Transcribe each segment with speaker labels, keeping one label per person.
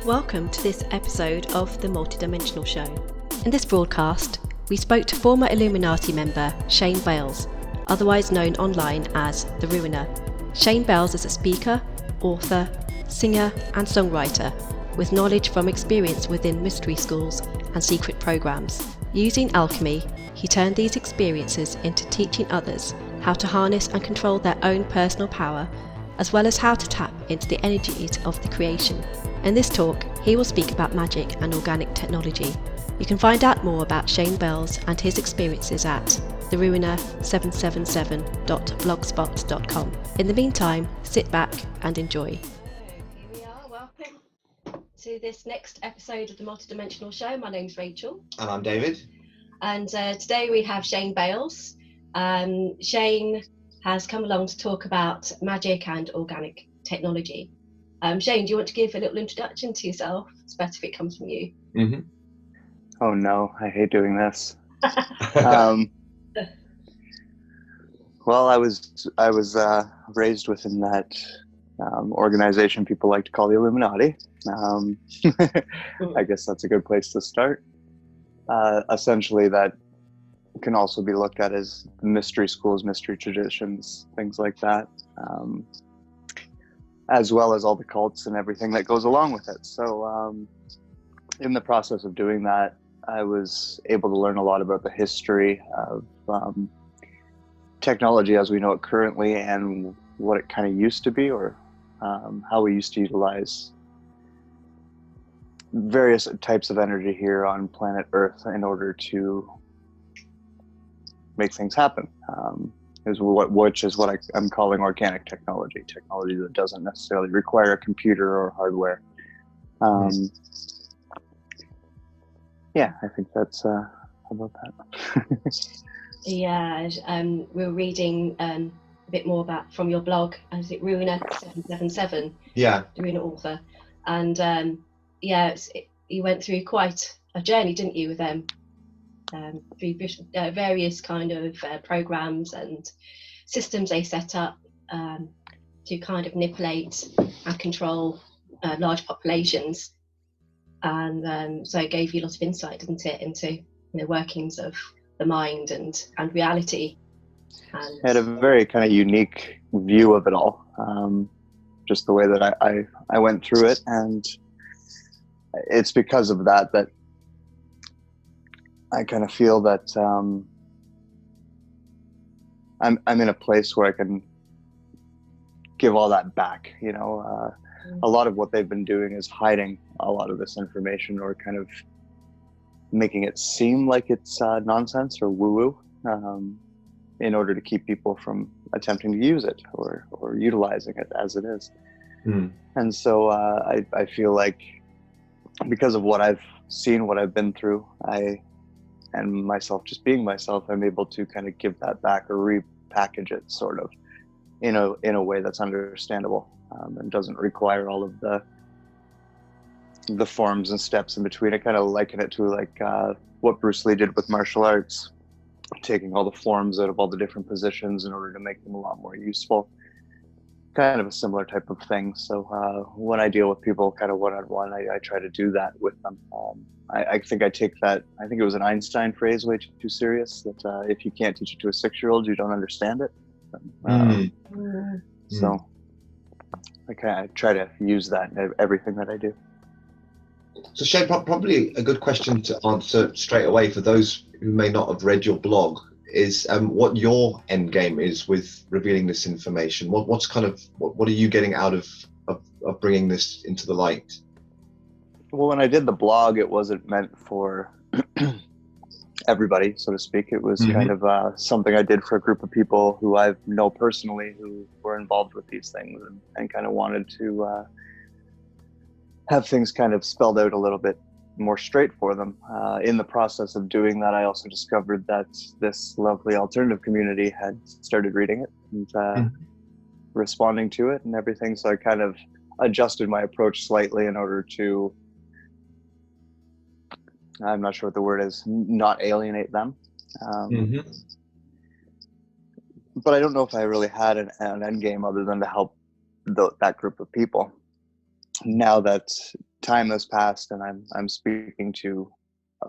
Speaker 1: Welcome to this episode of The Multidimensional Show. In this broadcast, we spoke to former Illuminati member Shane Bales, otherwise known online as The Ruiner. Shane Bales is a speaker, author, singer and songwriter with knowledge from experience within mystery schools and secret programs. Using alchemy, he turned these experiences into teaching others how to harness and control their own personal power, as well as how to tap into the energies of the creation. In this talk, he will speak about magic and organic technology. You can find out more about Shane Bales and his experiences at theruiner777.blogspot.com. In the meantime, sit back and enjoy. Here we are, welcome to this next episode of the Multidimensional Show. My name's Rachel.
Speaker 2: And I'm David.
Speaker 1: And today we have Shane Bales. Shane has come along to talk about magic and organic technology. Shane, do you want to give a little introduction to yourself? It's better if it comes from you.
Speaker 3: Mm-hmm. Oh no, I hate doing this. Well, I was raised within that organization people like to call the Illuminati. I guess that's a good place to start. Essentially, that can also be looked at as mystery schools, mystery traditions, things like that. As well as all the cults and everything that goes along with it. So in the process of doing that, I was able to learn a lot about the history of technology as we know it currently and what it kind of used to be, or how we used to utilize various types of energy here on planet Earth in order to make things happen. Which is what I'm calling organic technology that doesn't necessarily require a computer or hardware. Yeah, I think that's about that.
Speaker 1: Yeah, we were reading a bit more about from your blog. Is it Ruiner777?
Speaker 2: Yeah,
Speaker 1: the Ruiner author, and you went through quite a journey, didn't you, with them? Through various kind of programs and systems they set up to kind of manipulate and control large populations, and so it gave you a lot of insight, didn't it, into workings of the mind and reality. And
Speaker 3: I had a very kind of unique view of it all, just the way that I went through it, and it's because of that I kind of feel that I'm in a place where I can give all that back. A lot of what they've been doing is hiding a lot of this information, or kind of making it seem like it's nonsense or woo-woo, in order to keep people from attempting to use it or utilizing it as it is. And so I feel like because of what I've seen, what I've been through, and myself just being myself, I'm able to kind of give that back or repackage it sort of in a way that's understandable, and doesn't require all of the forms and steps in between. I kind of liken it to like what Bruce Lee did with martial arts, taking all the forms out of all the different positions in order to make them a lot more useful. Kind of a similar type of thing. So when I deal with people kind of one-on-one, I try to do that with them. I think I take that, I think it was an Einstein phrase, way too serious, that if you can't teach it to a 6-year-old, you don't understand it. So I try to use that in everything that I do.
Speaker 2: So Shane, probably a good question to answer straight away for those who may not have read your blog is what your end game is with revealing this information. What are you getting out of bringing this into the light?
Speaker 3: Well, when I did the blog, it wasn't meant for everybody, so to speak. It was kind of something I did for a group of people who I know personally who were involved with these things, and kind of wanted to have things kind of spelled out a little bit more straight for them. In the process of doing that, I also discovered that this lovely alternative community had started reading it and responding to it and everything. So I kind of adjusted my approach slightly in order to, I'm not sure what the word is, not alienate them. But I don't know if I really had an end game other than to help that group of people. Now that time has passed and I'm speaking to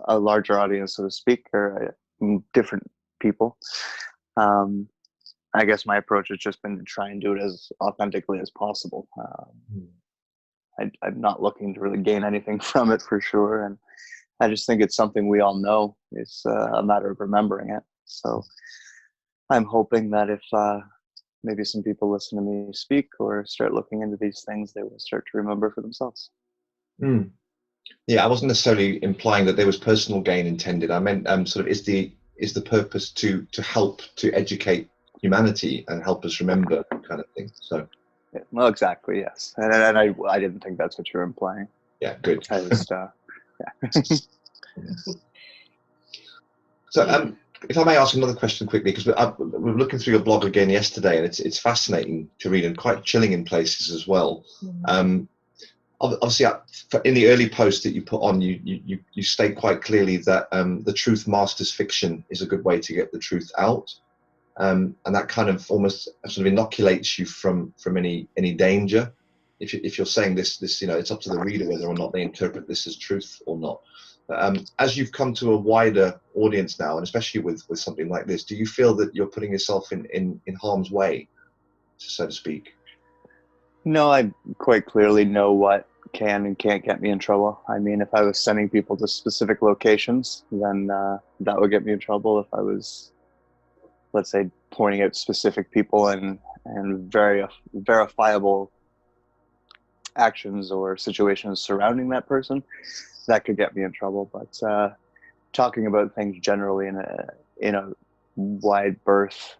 Speaker 3: a larger audience, so to speak, or different people. I guess my approach has just been to try and do it as authentically as possible. I'm not looking to really gain anything from it for sure, and I just think it's something we all know. It's a matter of remembering it. So I'm hoping that if maybe some people listen to me speak or start looking into these things, they will start to remember for themselves.
Speaker 2: Yeah, I wasn't necessarily implying that there was personal gain intended. I meant sort of is the purpose to help, to educate humanity and help us remember, kind of thing. So
Speaker 3: yeah, well, exactly, yes. And I didn't think that's what you were implying.
Speaker 2: Yeah, good.
Speaker 3: I just yeah.
Speaker 2: So if I may ask another question quickly, because we're looking through your blog again yesterday, and it's fascinating to read and quite chilling in places as well. Obviously, in the early post that you put on, you state quite clearly that the truth masters fiction is a good way to get the truth out, and that kind of almost sort of inoculates you from any danger. If you're saying this, it's up to the reader whether or not they interpret this as truth or not. As you've come to a wider audience now, and especially with something like this, do you feel that you're putting yourself in harm's way, so to speak?
Speaker 3: No, I quite clearly know what can and can't get me in trouble. I mean, if I was sending people to specific locations, then that would get me in trouble. If I was, let's say, pointing out specific people and very verifiable actions or situations surrounding that person, that could get me in trouble. But talking about things generally in a wide berth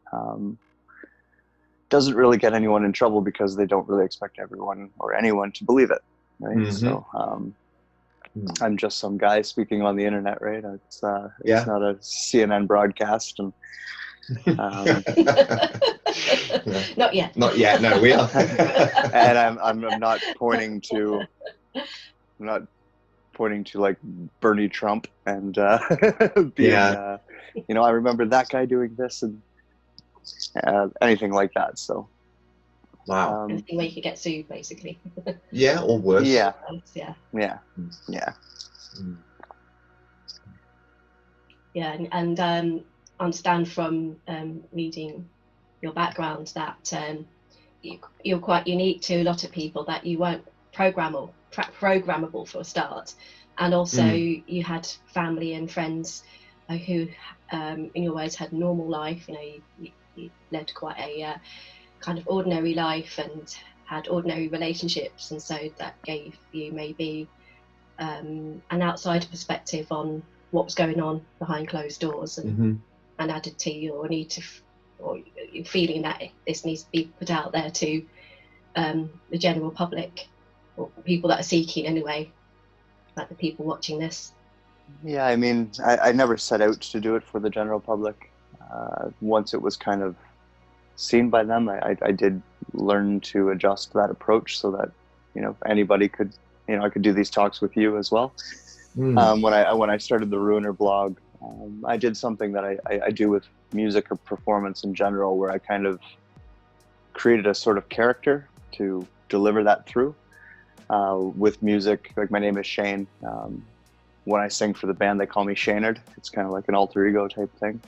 Speaker 3: doesn't really get anyone in trouble, because they don't really expect everyone or anyone to believe it, right? So I'm just some guy speaking on the internet, right? It's not a CNN broadcast, and
Speaker 1: not yet.
Speaker 2: Not yet. No, we are.
Speaker 3: And I'm not pointing to like Bernie Trump and being I remember that guy doing this and anything like that. So
Speaker 2: wow.
Speaker 1: Anything where you could get sued, basically.
Speaker 2: Yeah, or worse.
Speaker 3: Yeah.
Speaker 1: And understand from reading your background that you're quite unique to a lot of people, that you weren't programmable for a start, and also you had family and friends who in your words had normal life. You led quite a kind of ordinary life and had ordinary relationships, and so that gave you maybe an outside perspective on what was going on behind closed doors, and added to your need to, or your feeling that this needs to be put out there to the general public, or people that are seeking anyway, like the people watching this.
Speaker 3: Yeah, I mean, I never set out to do it for the general public. Once it was kind of seen by them, I did learn to adjust that approach so that anybody could, I could do these talks with you as well. When I started the Ruiner blog, I did something that I do with music or performance in general, where I kind of created a sort of character to deliver that through with music. Like, my name is Shane. When I sing for the band, they call me Shanard. It's kind of like an alter ego type thing.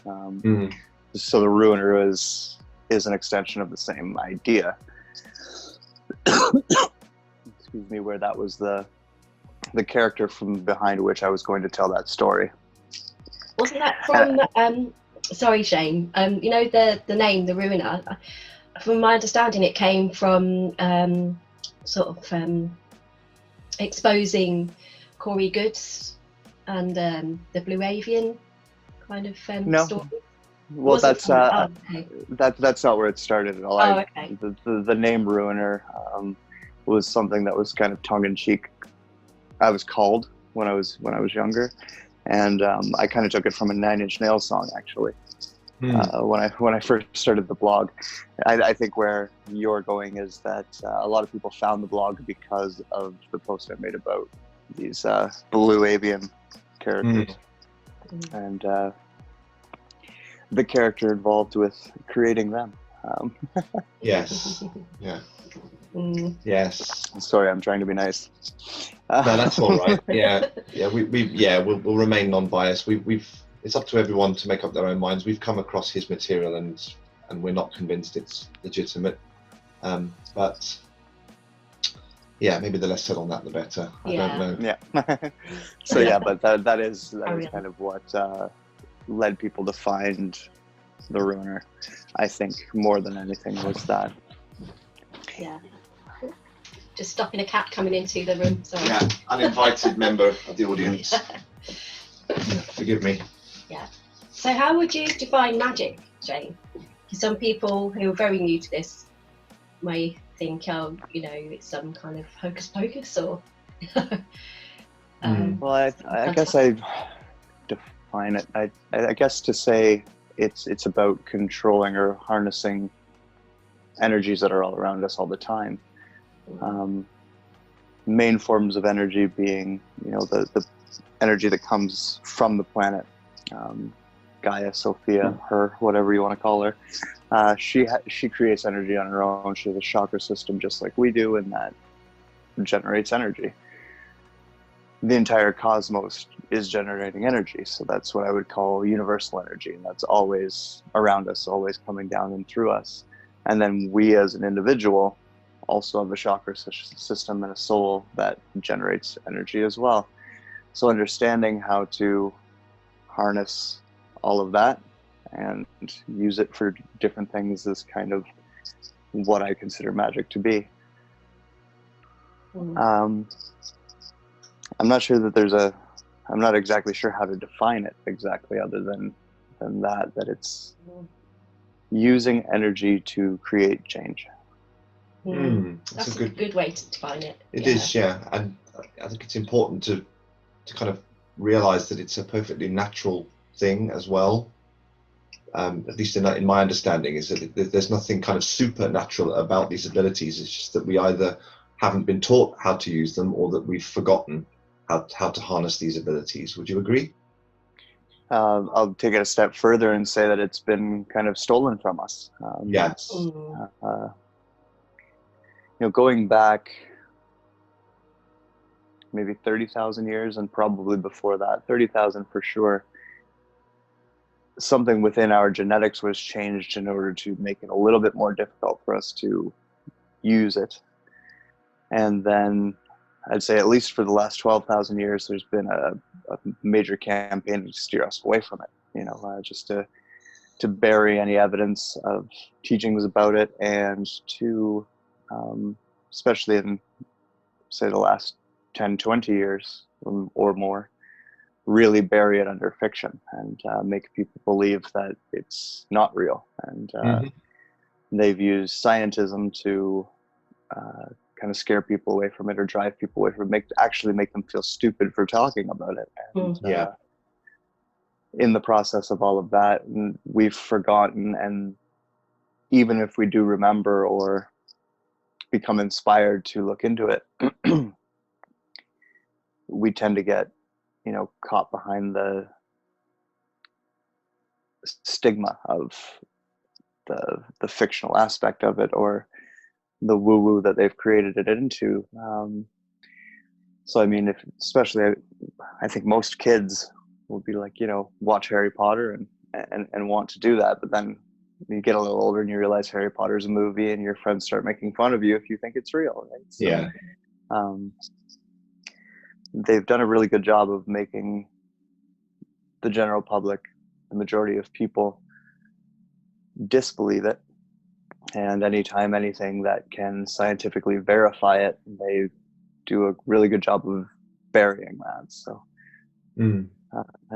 Speaker 3: So the Ruiner is an extension of the same idea. Excuse me, where that was the character from behind which I was going to tell that story.
Speaker 1: Wasn't that from sorry, Shane, the name, the Ruiner, from my understanding it came from sort of exposing Corey Goods and the Blue Avian kind of story?
Speaker 3: Well, that's
Speaker 1: okay.
Speaker 3: that's not where it started at all.
Speaker 1: Okay.
Speaker 3: The name Ruiner was something that was kind of tongue-in-cheek. I was called when I was younger, and I kind of took it from a Nine Inch Nails song, actually. When I first started the blog, I think where you're going is that a lot of people found the blog because of the post I made about these Blue Avian characters, and the character involved with creating them.
Speaker 2: Yes. Yeah. Yes.
Speaker 3: Sorry, I'm trying to be nice.
Speaker 2: No, that's all right. Yeah, we'll remain non-biased. It's up to everyone to make up their own minds. We've come across his material and we're not convinced it's legitimate. But yeah, maybe the less said on that, the better. I don't know.
Speaker 3: Yeah. So yeah, but that is kind of what led people to find the ruiner. I think more than anything was that.
Speaker 1: Yeah. Just stopping a cat coming into the room. Sorry.
Speaker 2: Yeah, uninvited member of the audience. Forgive me.
Speaker 1: Yeah. So how would you define magic, Shane? Some people who are very new to this may think, it's some kind of hocus pocus or.
Speaker 3: Well, I guess I define it. I guess to say it's about controlling or harnessing energies that are all around us all the time. Main forms of energy being, the energy that comes from the planet. Gaia, Sophia, her, whatever you want to call her. She creates energy on her own. She has a chakra system just like we do, and that generates energy. The entire cosmos is generating energy, so that's what I would call universal energy, and that's always around us, always coming down and through us. And then we as an individual also have a chakra system and a soul that generates energy as well. So understanding how to harness all of that and use it for different things is kind of what I consider magic to be. I'm not sure that I'm not exactly sure how to define it exactly, other than that it's using energy to create change.
Speaker 1: That's a good way to define it.
Speaker 2: It is, yeah. And I think it's important to kind of realize that it's a perfectly natural thing as well. At least in my understanding, is that there's nothing kind of supernatural about these abilities. It's just that we either haven't been taught how to use them, or that we've forgotten how to harness these abilities. Would you agree?
Speaker 3: I'll take it a step further and say that it's been kind of stolen from us.
Speaker 2: Yes.
Speaker 3: Going back maybe 30,000 years, and probably before that, 30,000 for sure, something within our genetics was changed in order to make it a little bit more difficult for us to use it. And then I'd say at least for the last 12,000 years, there's been a major campaign to steer us away from it, just to bury any evidence of teachings about it, and to, especially in, say, the last 10, 20 years or more, really bury it under fiction and make people believe that it's not real. And they've used scientism to kind of scare people away from it, or drive people away from it, actually make them feel stupid for talking about it. And in the process of all of that, we've forgotten, and even if we do remember or become inspired to look into it, we tend to get, caught behind the stigma of the fictional aspect of it, or the woo-woo that they've created it into. So I mean, especially I think most kids will be like, watch Harry Potter and want to do that, but then you get a little older and you realize Harry Potter's a movie, and your friends start making fun of you if you think it's real, right? So, they've done a really good job of making the general public, the majority of people, disbelieve it. And anytime anything that can scientifically verify it, they do a really good job of burying that. So, and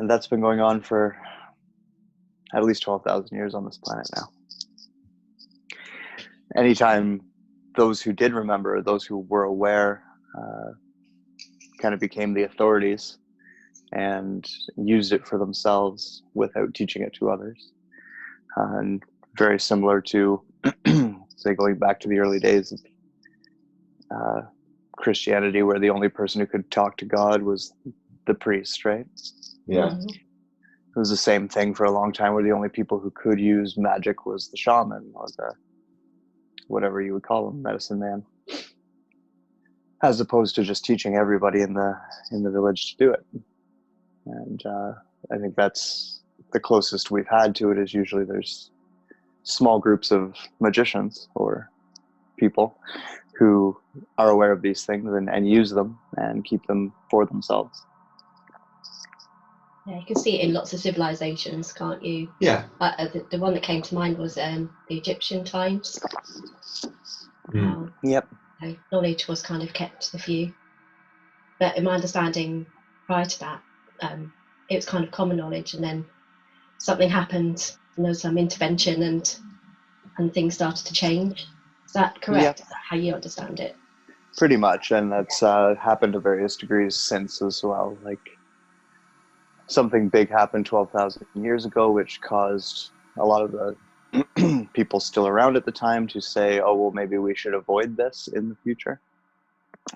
Speaker 3: that's been going on for at least 12,000 years on this planet now. Anytime those who did remember, those who were aware, kind of became the authorities and used it for themselves without teaching it to others. And very similar to, say, going back to the early days of Christianity, where the only person who could talk to God was the priest, right?
Speaker 2: Yeah.
Speaker 3: It was the same thing for a long time, where the only people who could use magic was the shaman, or the, whatever you would call him, medicine man. as opposed to just teaching everybody in the village to do it. And I think that's the closest we've had to it. Is usually there's small groups of magicians or people who are aware of these things and use them and keep them for themselves.
Speaker 1: Yeah, you can see it in lots of civilizations, can't you?
Speaker 2: Yeah.
Speaker 1: The one that came to mind was the Egyptian times.
Speaker 3: Yep.
Speaker 1: Knowledge was kind of kept to the few. But in my understanding, prior to that, it was kind of common knowledge, and then something happened, and there was some intervention, and things started to change. Is that correct?
Speaker 3: Yep.
Speaker 1: Is that how you understand it?
Speaker 3: Pretty much, and that's happened to various degrees since as well. Like, something big happened 12,000 years ago, which caused a lot of the people still around at the time to say, oh, well, maybe we should avoid this in the future.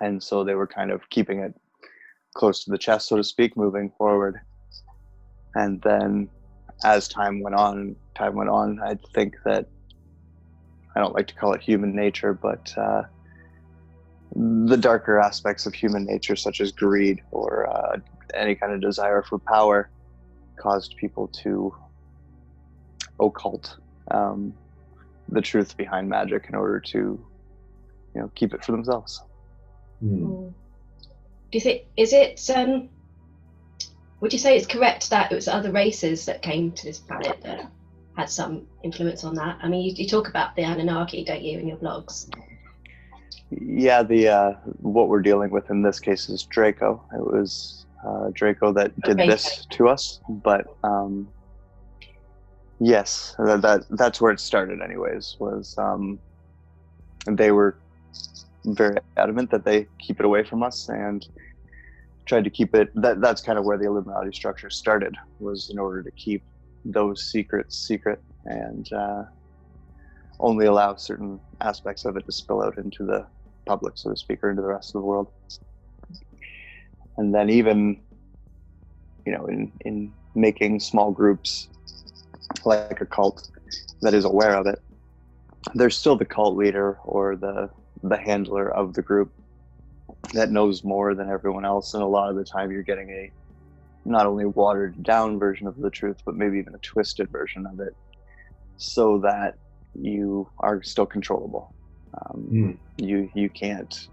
Speaker 3: And so they were kind of keeping it close to the chest, so to speak, moving forward. And then as time went on, I think that, I don't like to call it human nature, but the darker aspects of human nature, such as greed or any kind of desire for power, caused people to occult the truth behind magic in order to, keep it for themselves.
Speaker 1: Do you think, would you say it's correct that it was other races that came to this planet that had some influence on that? I mean, you talk about the Anunnaki, don't you, in your blogs?
Speaker 3: Yeah, what we're dealing with in this case is Draco. It was Draco that did this to us, but yes, that's where it started anyways, was they were very adamant that they keep it away from us and tried to keep it, that's kind of where the Illuminati structure started, was in order to keep those secrets secret and only allow certain aspects of it to spill out into the public, so to speak, or into the rest of the world. And then even, in making small groups like a cult that is aware of it, there's still the cult leader or the handler of the group that knows more than everyone else, and a lot of the time you're getting a not only watered down version of the truth, but maybe even a twisted version of it, so that you are still controllable. You can't,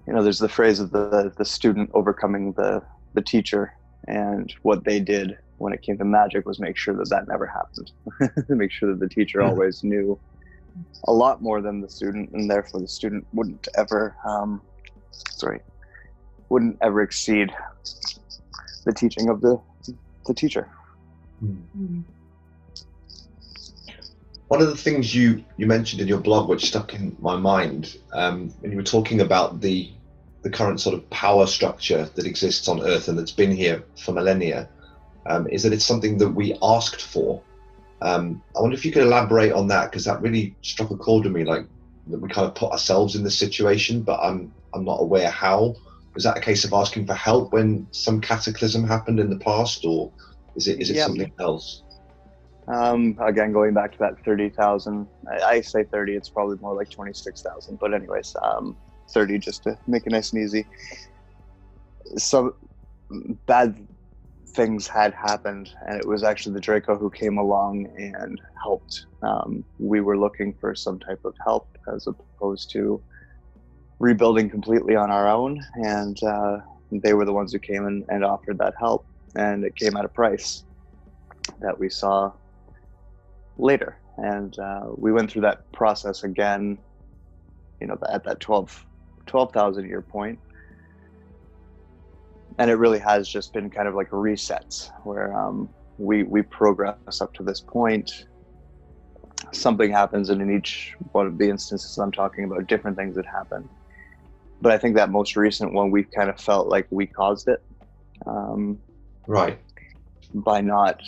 Speaker 3: there's the phrase of the student overcoming the teacher, and what they did when it came to magic was make sure that never happened. Make sure that the teacher always knew a lot more than the student, and therefore the student wouldn't ever exceed the teaching of the teacher.
Speaker 2: One of the things you mentioned in your blog, which stuck in my mind, when you were talking about the current sort of power structure that exists on Earth and that's been here for millennia, is that it's something that we asked for. I wonder if you could elaborate on that, because that really struck a chord with me, like that we kind of put ourselves in this situation, but I'm not aware how. Was that a case of asking for help when some cataclysm happened in the past, or is it something else?
Speaker 3: Again, going back to that 30,000, I say 30, it's probably more like 26,000, but anyways, 30 just to make it nice and easy. Some bad things had happened, and it was actually the Draco who came along and helped. We were looking for some type of help as opposed to rebuilding completely on our own, and they were the ones who came in and offered that help, and it came at a price that we saw later. And we went through that process again, at that 12,000 year point. And it really has just been kind of like a reset where we progress up to this point. Something happens, and in each one of the instances I'm talking about, different things that happen. But I think that most recent one, we kind of felt like we caused it.
Speaker 2: Right.
Speaker 3: By not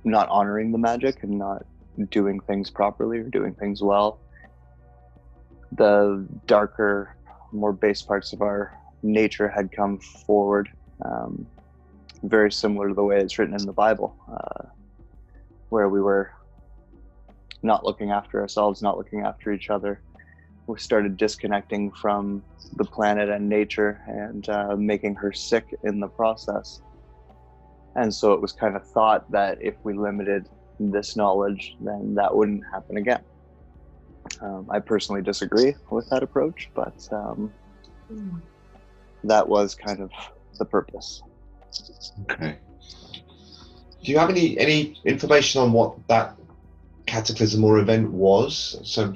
Speaker 3: honoring the magic and not doing things properly or doing things well. The darker, more base parts of our nature had come forward, very similar to the way it's written in the Bible, where we were not looking after ourselves, not looking after each other. We started disconnecting from the planet and nature, and making her sick in the process. And so it was kind of thought that if we limited this knowledge, then that wouldn't happen again. I personally disagree with that approach, but that was kind of the purpose.
Speaker 2: Okay. Do you have any information on what that cataclysm or event was? So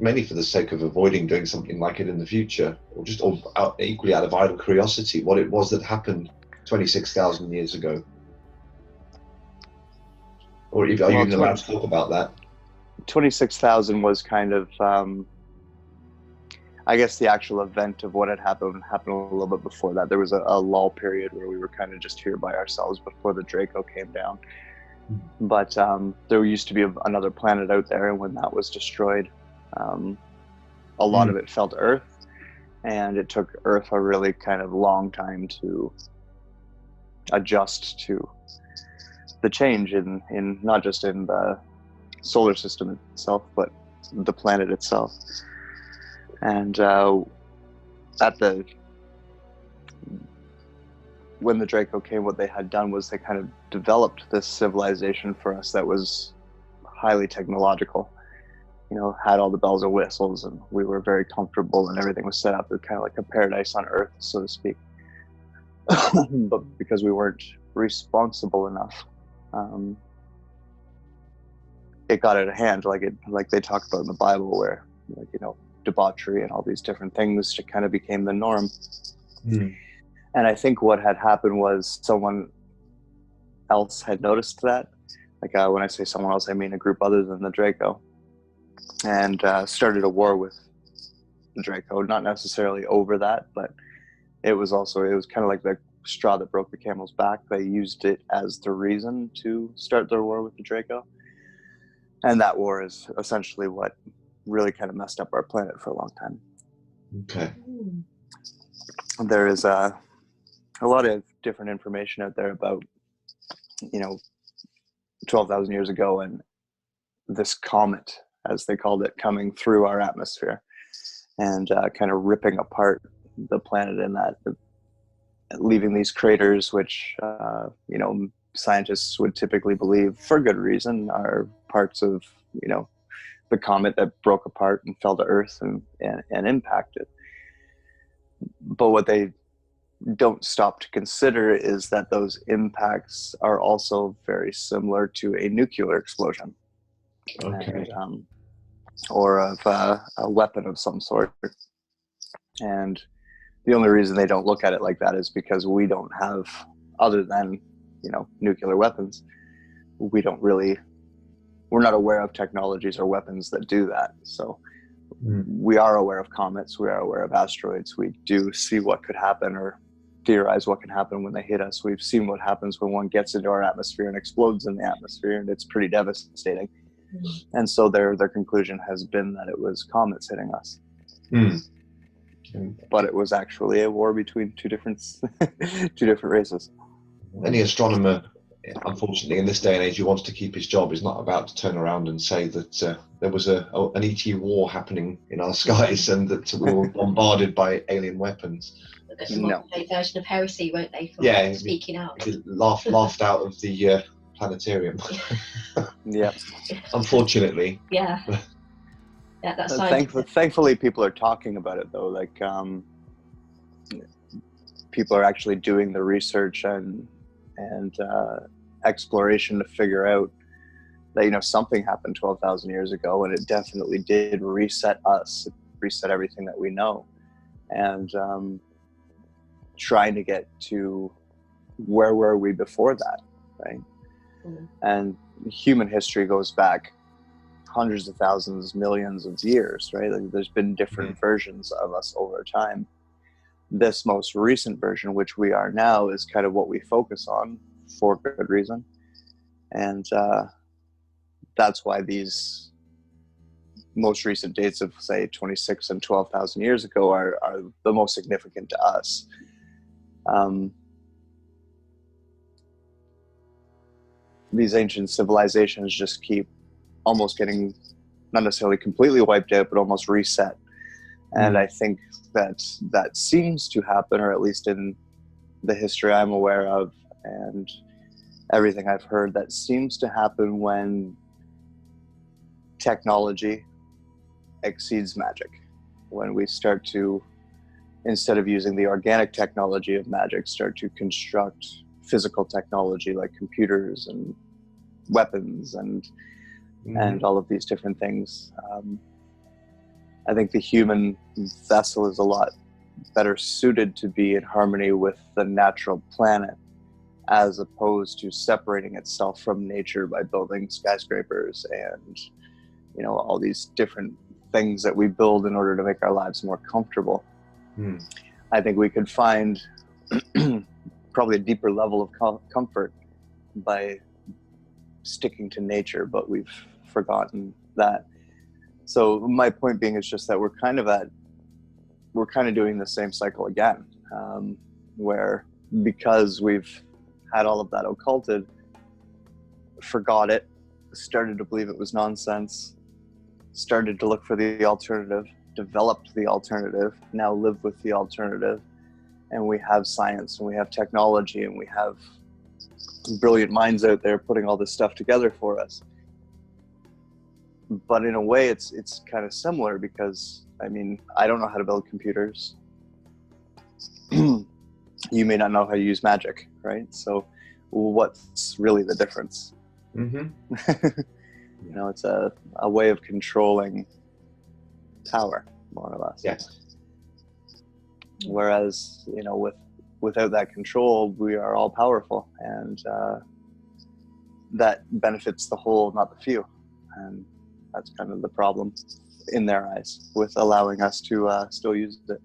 Speaker 2: mainly for the sake of avoiding doing something like it in the future, or just equally out of idle curiosity, what it was that happened 26,000 years ago? Or are you even allowed to talk about that?
Speaker 3: 26,000 was kind of, I guess the actual event of what had happened a little bit before that. There was a lull period where we were kind of just here by ourselves before the Draco came down. But there used to be another planet out there, and when that was destroyed, a lot of it fell to Earth, and it took Earth a really kind of long time to adjust to the change in not just in the solar system itself, but the planet itself. And when the Draco came, what they had done was they kind of developed this civilization for us that was highly technological, you know, had all the bells and whistles, and we were very comfortable, and everything was set up as kind of like a paradise on Earth, so to speak. But because we weren't responsible enough, it got out of hand, like they talk about in the Bible, where, like, you know, debauchery and all these different things kind of became the norm. And I think what had happened was someone else had noticed that. Like, when I say someone else, I mean a group other than the Draco, and started a war with the Draco. Not necessarily over that, but it was kind of like the straw that broke the camel's back. They used it as the reason to start their war with the Draco. And that war is essentially what really kind of messed up our planet for a long time.
Speaker 2: Okay.
Speaker 3: There is a lot of different information out there about, you know, 12,000 years ago, and this comet, as they called it, coming through our atmosphere and kind of ripping apart the planet in that, leaving these craters, which, you know, scientists would typically believe, for good reason, are parts of, you know, the comet that broke apart and fell to Earth and impacted. But what they don't stop to consider is that those impacts are also very similar to a nuclear explosion.
Speaker 2: Okay.
Speaker 3: And, or of a weapon of some sort. And the only reason they don't look at it like that is because we don't have, other than, you know, nuclear weapons, we're not aware of technologies or weapons that do that. So we are aware of comets, we are aware of asteroids, we do see what could happen or theorize what can happen when they hit us. We've seen what happens when one gets into our atmosphere and explodes in the atmosphere, and it's pretty devastating. And so their conclusion has been that it was comets hitting us. But it was actually a war between two different races.
Speaker 2: Any astronomer, unfortunately, in this day and age, who wants to keep his job is not about to turn around and say that there was an ET war happening in our skies and that we were bombarded by alien weapons.
Speaker 1: No. A version of heresy, won't they, for speaking out?
Speaker 2: Laughed out of the planetarium.
Speaker 3: Yeah.
Speaker 2: Unfortunately.
Speaker 1: Yeah. Yeah, that's
Speaker 3: thankfully people are talking about it, though. Like, people are actually doing the research and exploration to figure out that, you know, something happened 12,000 years ago, and it definitely did reset us, reset everything that we know, and trying to get to where were we before that, right? And human history goes back hundreds of thousands, millions of years, right? Like, there's been different versions of us over time. This most recent version, which we are now, is kind of what we focus on for good reason. And that's why these most recent dates of, say, 26 and 12,000 years ago are the most significant to us. These ancient civilizations just keep almost getting not necessarily completely wiped out, but almost reset. And I think that seems to happen, or at least in the history I'm aware of and everything I've heard, that seems to happen when technology exceeds magic. When we start to, instead of using the organic technology of magic, start to construct physical technology like computers and weapons and all of these different things. I think the human vessel is a lot better suited to be in harmony with the natural planet, as opposed to separating itself from nature by building skyscrapers and, you know, all these different things that we build in order to make our lives more comfortable. I think we could find probably a deeper level of comfort by sticking to nature, but we've forgotten that. So my point being is just that we're kind of doing the same cycle again, where because we've had all of that occulted, forgot it, started to believe it was nonsense, started to look for the alternative, developed the alternative, now live with the alternative, and we have science and we have technology and we have brilliant minds out there putting all this stuff together for us. But in a way, it's kind of similar, because I mean, I don't know how to build computers. You may not know how to use magic, right? So what's really the difference? You know, it's a way of controlling power, more or less.
Speaker 2: Yes.
Speaker 3: Whereas, you know, without that control, we are all powerful, and that benefits the whole, not the few. And that's kind of the problem in their eyes with allowing us to still use it.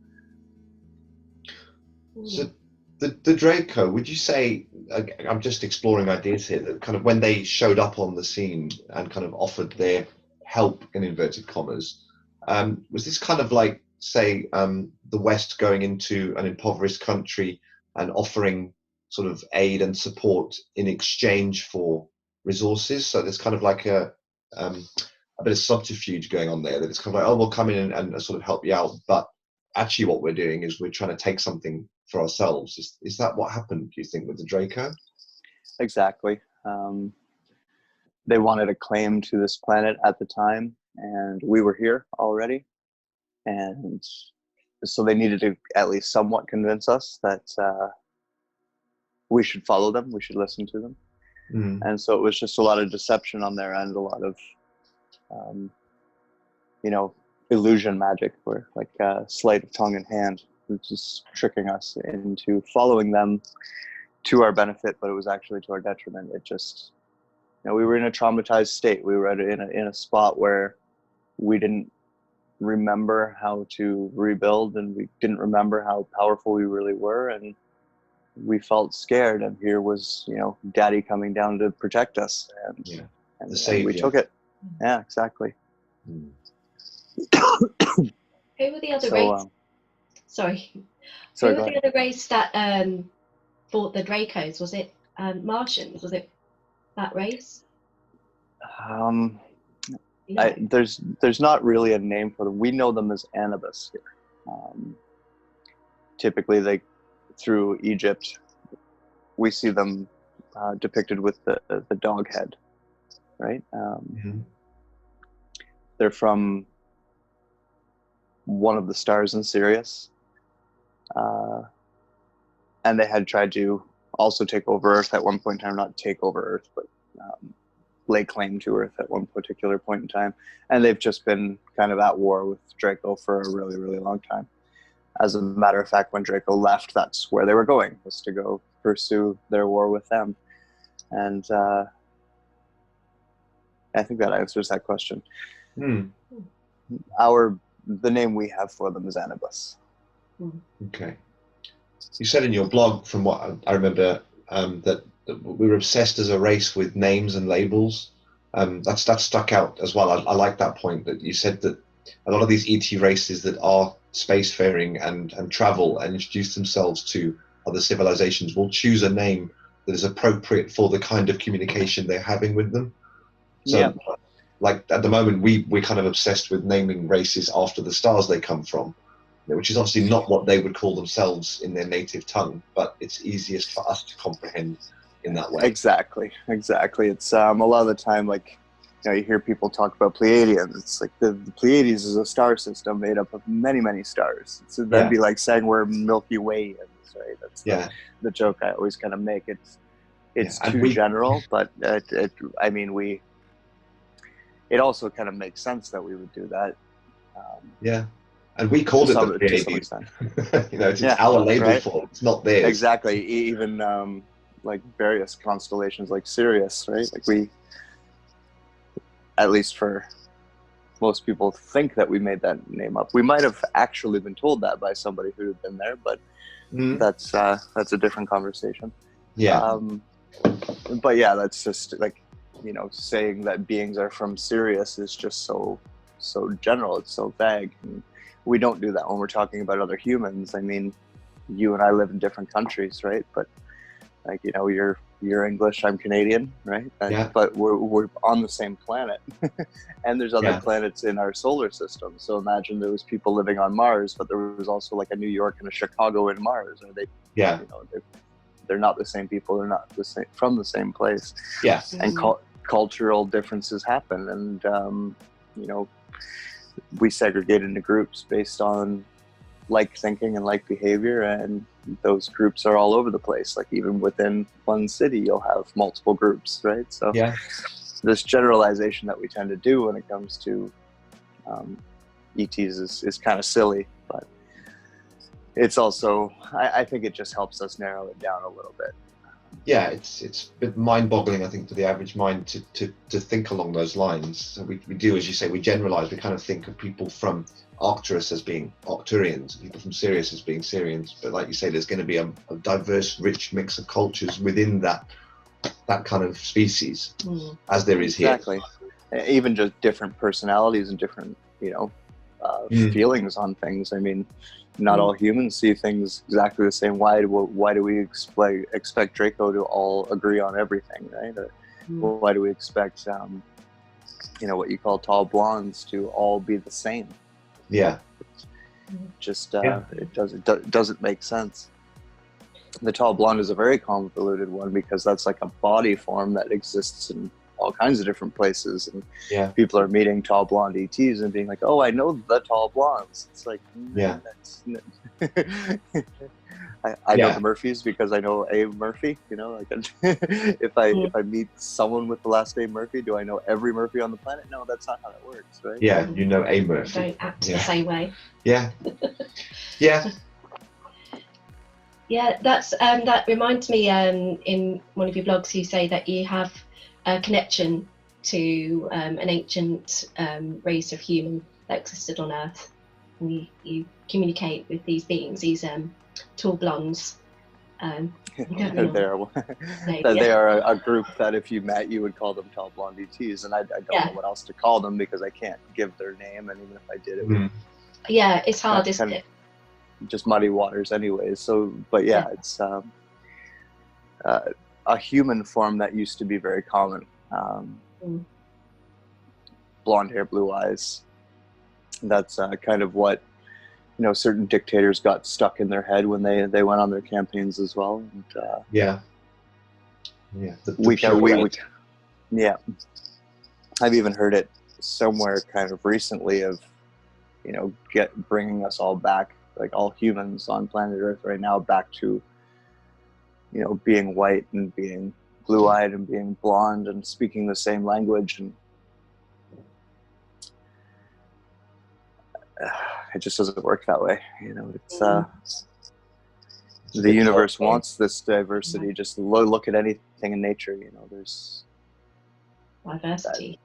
Speaker 2: So the Draco, would you say, I'm just exploring ideas here, that kind of when they showed up on the scene and kind of offered their help, in inverted commas, was this kind of like, say, the West going into an impoverished country and offering sort of aid and support in exchange for resources? So there's kind of like a bit of subterfuge going on there, that it's kind of like, oh, we'll come in and sort of help you out, but actually what we're doing is we're trying to take something for ourselves. Is that what happened, do you think, with the Draco?
Speaker 3: Exactly. They wanted a claim to this planet at the time, and we were here already, and so they needed to at least somewhat convince us that we should follow them, we should listen to them. And so it was just a lot of deception on their end, a lot of you know, illusion magic, or like sleight of tongue in hand, which is tricking us into following them to our benefit, but it was actually to our detriment. It just, you know, we were in a traumatized state. We were in a spot where we didn't remember how to rebuild, and we didn't remember how powerful we really were, and we felt scared. And here was, you know, Daddy coming down to protect us, and we took it. Yeah, exactly.
Speaker 1: Who were the other race? Sorry, who were the other race that fought the Dracos? Was it Martians? Was it that race?
Speaker 3: There's not really a name for them. We know them as Anubis here. Typically, they through Egypt, we see them depicted with the dog head, right? They're from one of the stars in Sirius, and they had tried to also take over Earth at one point in time. Not take over Earth, but lay claim to Earth at one particular point in time. And they've just been kind of at war with Draco for a really, really long time. As a matter of fact, when Draco left, that's where they were going, was to go pursue their war with them. And I think that answers that question. The name we have for them is Anubis.
Speaker 2: Okay. You said in your blog, from what I remember, that we were obsessed as a race with names and labels. That stuck out as well. I like that point, that you said that a lot of these ET races that are spacefaring and travel and introduce themselves to other civilizations will choose a name that is appropriate for the kind of communication they're having with them. So like at the moment, we're kind of obsessed with naming races after the stars they come from, which is obviously not what they would call themselves in their native tongue, but it's easiest for us to comprehend in that way.
Speaker 3: Exactly. It's a lot of the time, like, you hear people talk about Pleiadians. It's like the Pleiades is a star system made up of many, many stars. So that'd be like saying we're Milky Way, right? That's the joke I always kind of make. It's too general, but it also kind of makes sense that we would do that.
Speaker 2: And we called it the Pleiades. It's our label for it. It's not theirs.
Speaker 3: Exactly. Even like various constellations like Sirius, right? Like we, at least for most people, think that we made that name up. We might have actually been told that by somebody who had been there, but that's a different conversation. But yeah, that's just like, saying that beings are from Sirius is just so general. It's so vague. And we don't do that when we're talking about other humans. I mean, you and I live in different countries, right? But like, you're English, I'm Canadian, right? But we're on the same planet. And there's other planets in our solar system. So imagine there was people living on Mars, but there was also like a New York and a Chicago in Mars. Are they, they're not the same people. They're not from the same place. And cultural differences happen. And, we segregate into groups based on like thinking and like behavior, and those groups are all over the place. Like even within one city, you'll have multiple groups, right? So this generalization that we tend to do when it comes to ETs is kind of silly, but it's also, I think it just helps us narrow it down a little bit.
Speaker 2: It's a bit mind-boggling, I think, to the average mind to think along those lines. So we do, as you say, we generalize. We kind of think of people from Arcturus as being Arcturians, people from Sirius as being Syrians. But like you say, there's going to be a diverse, rich mix of cultures within that kind of species, as there is here.
Speaker 3: Exactly. Even just different personalities and different, feelings on things. I mean, not all humans see things exactly the same. Why do we expect Draco to all agree on everything, right? Or why do we expect, what you call tall blondes to all be the same? Just it doesn't make sense. The tall blonde is a very convoluted one because that's like a body form that exists in all kinds of different places, and people are meeting tall blonde ETs and being like, "Oh, I know the tall blondes." It's like, that's I know the Murphys because I know a Murphy. Like if I meet someone with the last name Murphy, do I know every Murphy on the planet? No, that's not how that works, right?
Speaker 2: You know a Murphy.
Speaker 1: Don't act the same way. That's that reminds me. In one of your blogs, you say that you have a connection to an ancient race of human that existed on Earth. And you communicate with these beings, these tall blondes.
Speaker 3: They are a group that if you met, you would call them tall blonde ETs, and I don't know what else to call them because I can't give their name, and even if I did, it would.
Speaker 1: It's hard, isn't it?
Speaker 3: Just muddy waters, anyways. So, but it's a human form that used to be very common. Blonde hair, blue eyes. That's kind of what certain dictators got stuck in their head when they went on their campaigns as well. And, I've even heard it somewhere kind of recently of bringing us all back, like all humans on planet Earth right now, back to being white and being blue-eyed and being blonde and speaking the same language, and it just doesn't work that way. It's the universe wants this diversity. Just look at anything in nature. There's
Speaker 1: diversity.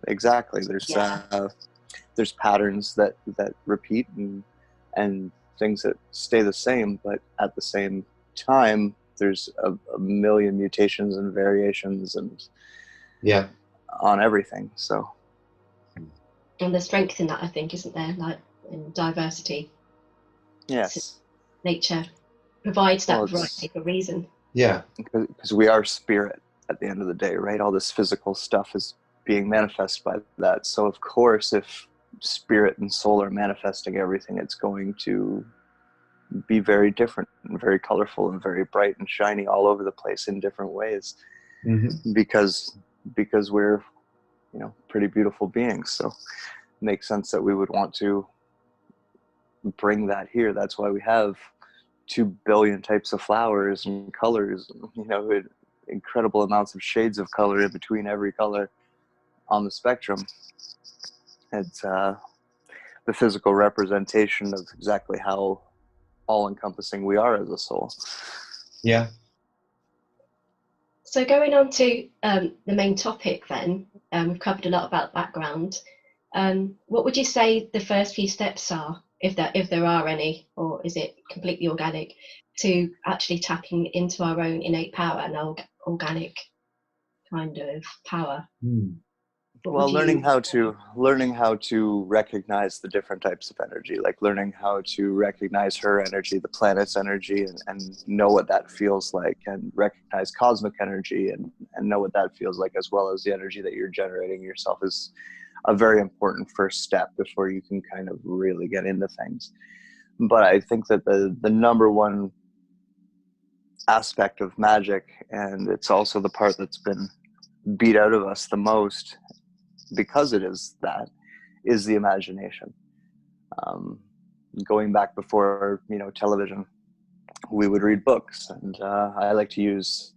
Speaker 3: Exactly. There's patterns that repeat and things that stay the same, but at the same time, there's a million mutations and variations and on everything. So,
Speaker 1: and the strength in that, I think, isn't there? Like in diversity.
Speaker 3: Yes.
Speaker 1: Nature provides that variety for a reason.
Speaker 3: Because we are spirit at the end of the day, right? All this physical stuff is being manifest by that. So of course, if spirit and soul are manifesting everything, it's going to be very different and very colorful and very bright and shiny all over the place in different ways.
Speaker 2: Mm-hmm.
Speaker 3: because we're, pretty beautiful beings. So it makes sense that we would want to bring that here. That's why we have 2 billion types of flowers and colors, incredible amounts of shades of color in between every color on the spectrum. It's the physical representation of exactly how all-encompassing we are as a soul.
Speaker 2: Yeah.
Speaker 1: So going on to the main topic then, we've covered a lot about background. What would you say the first few steps are, if there are any, or is it completely organic, to actually tapping into our own innate power and our organic kind of power?
Speaker 3: Well, learning how to recognize the different types of energy, like learning how to recognize her energy, the planet's energy, and know what that feels like, and recognize cosmic energy and know what that feels like, as well as the energy that you're generating yourself, is a very important first step before you can kind of really get into things. But I think that the number one aspect of magic, and it's also the part that's been beat out of us the most, because it is the imagination. Going back before television, we would read books, and I like to use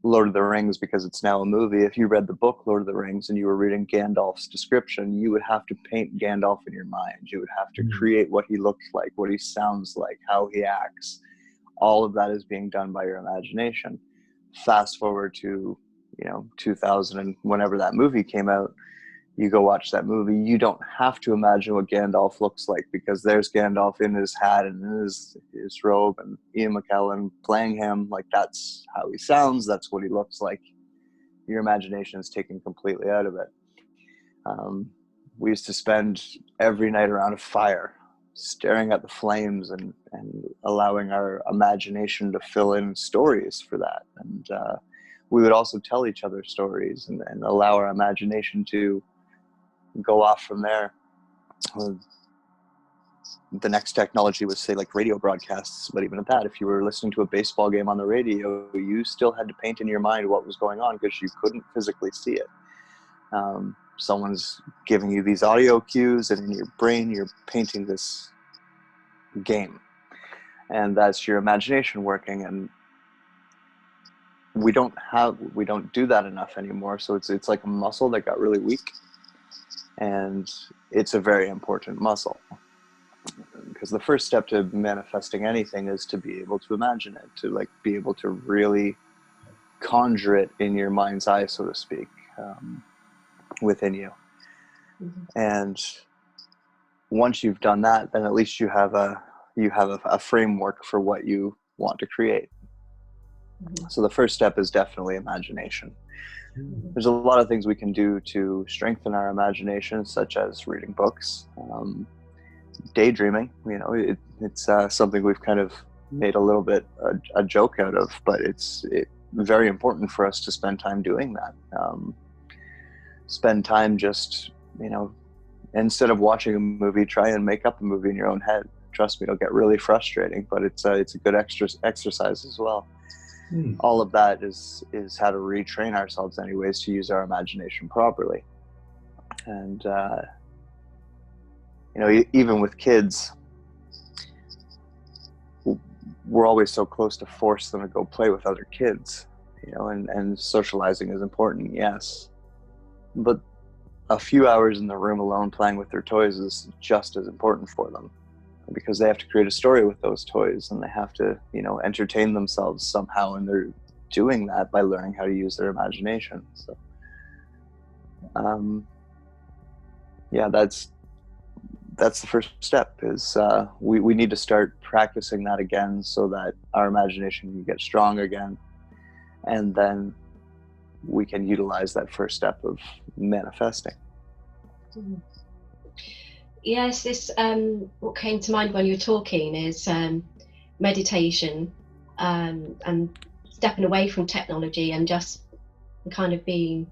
Speaker 3: Lord of the Rings because it's now a movie. If you read the book Lord of the Rings and you were reading Gandalf's description, you would have to paint Gandalf in your mind. You would have to create what he looks like, what he sounds like, how he acts. All of that is being done by your imagination. Fast forward to 2000 and whenever that movie came out, you go watch that movie, you don't have to imagine what Gandalf looks like, because there's Gandalf in his hat and in his robe, and Ian McKellen playing him. Like, that's how he sounds, that's what he looks like. Your imagination is taken completely out of it. We used to spend every night around a fire, staring at the flames and allowing our imagination to fill in stories for that. And we would also tell each other stories and allow our imagination to go off from there. The next technology was, say, like radio broadcasts, but even at that, if you were listening to a baseball game on the radio, you still had to paint in your mind what was going on because you couldn't physically see it. Someone's giving you these audio cues, and in your brain you're painting this game, and that's your imagination working. And we don't do that enough anymore. So it's like a muscle that got really weak, and it's a very important muscle, because the first step to manifesting anything is to be able to imagine it, to like be able to really conjure it in your mind's eye, so to speak, within you. And once you've done that, then at least you have a framework for what you want to create. So the first step is definitely imagination. There's a lot of things we can do to strengthen our imagination, such as reading books, daydreaming. It's something we've kind of made a little bit a joke out of, but it's very important for us to spend time doing that. Spend time just, instead of watching a movie, try and make up a movie in your own head. Trust me, it'll get really frustrating, but it's a good exercise as well. All of that is how to retrain ourselves anyways to use our imagination properly. And even with kids, we're always so close to force them to go play with other kids, and socializing is important, yes, but a few hours in the room alone playing with their toys is just as important for them, because they have to create a story with those toys, and they have to, entertain themselves somehow, and they're doing that by learning how to use their imagination. So, that's the first step, is we need to start practicing that again, so that our imagination can get strong again, and then we can utilize that first step of manifesting.
Speaker 1: Yes, this what came to mind when you were talking is meditation, and stepping away from technology and just kind of being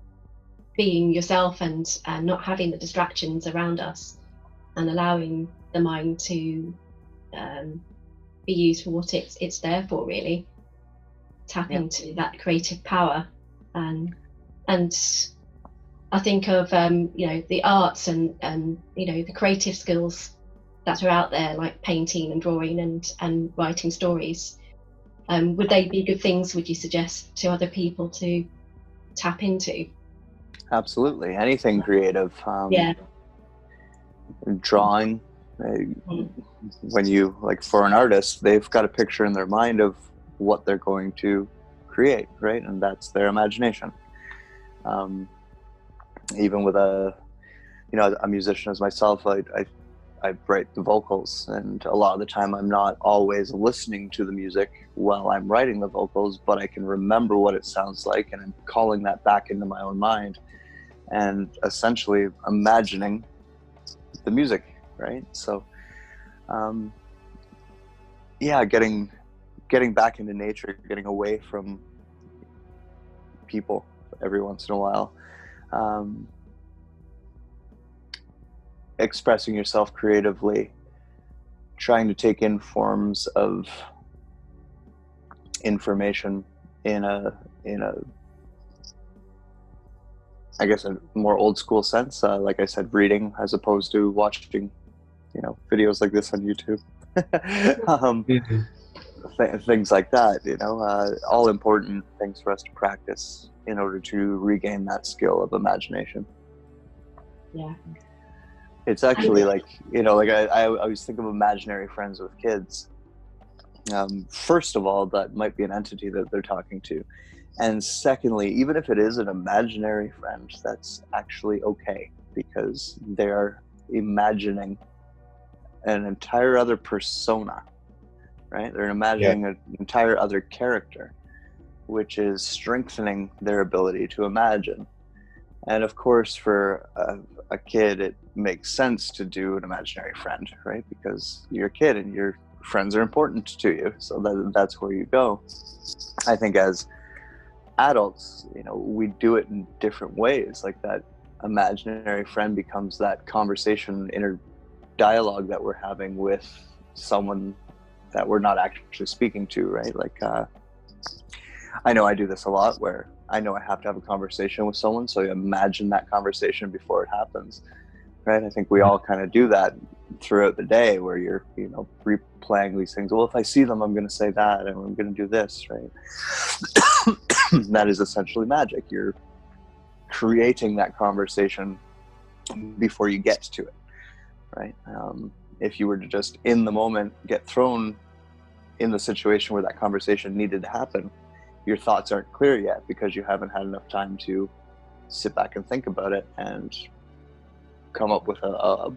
Speaker 1: being yourself and not having the distractions around us, and allowing the mind to be used for what it's there for, really. Tap into that creative power. And I think of the arts and the creative skills that are out there, like painting and drawing and writing stories. Would they be good things, would you suggest, to other people to tap into?
Speaker 3: Absolutely, anything creative. Drawing, when you, like, for an artist, they've got a picture in their mind of what they're going to create, right? And that's their imagination. Even with a musician as myself, I write the vocals, and a lot of the time I'm not always listening to the music while I'm writing the vocals, but I can remember what it sounds like, and I'm calling that back into my own mind and essentially imagining the music, right? So getting back into nature, getting away from people every once in a while, expressing yourself creatively, trying to take in forms of information in a I guess a more old school sense, like I said, reading as opposed to watching videos like this on YouTube. Things like that, all important things for us to practice in order to regain that skill of imagination.
Speaker 1: Yeah.
Speaker 3: It's actually I always think of imaginary friends with kids. First of all, that might be an entity that they're talking to. And secondly, even if it is an imaginary friend, that's actually okay, because they're imagining an entire other persona, right? They're imagining an entire other character, which is strengthening their ability to imagine. And of course, for a kid, it makes sense to do an imaginary friend, right? Because you're a kid and your friends are important to you. So that's where you go. I think as adults, we do it in different ways. Like, that imaginary friend becomes that conversation, inner dialogue that we're having with someone that we're not actually speaking to, right? Like, I know I do this a lot, where I know I have to have a conversation with someone, so I imagine that conversation before it happens, right? I think we all kind of do that throughout the day, where you're, replaying these things. Well, if I see them, I'm going to say that, and I'm going to do this, right? That is essentially magic. You're creating that conversation before you get to it, right? If you were to just in the moment get thrown in the situation where that conversation needed to happen, your thoughts aren't clear yet, because you haven't had enough time to sit back and think about it and come up with a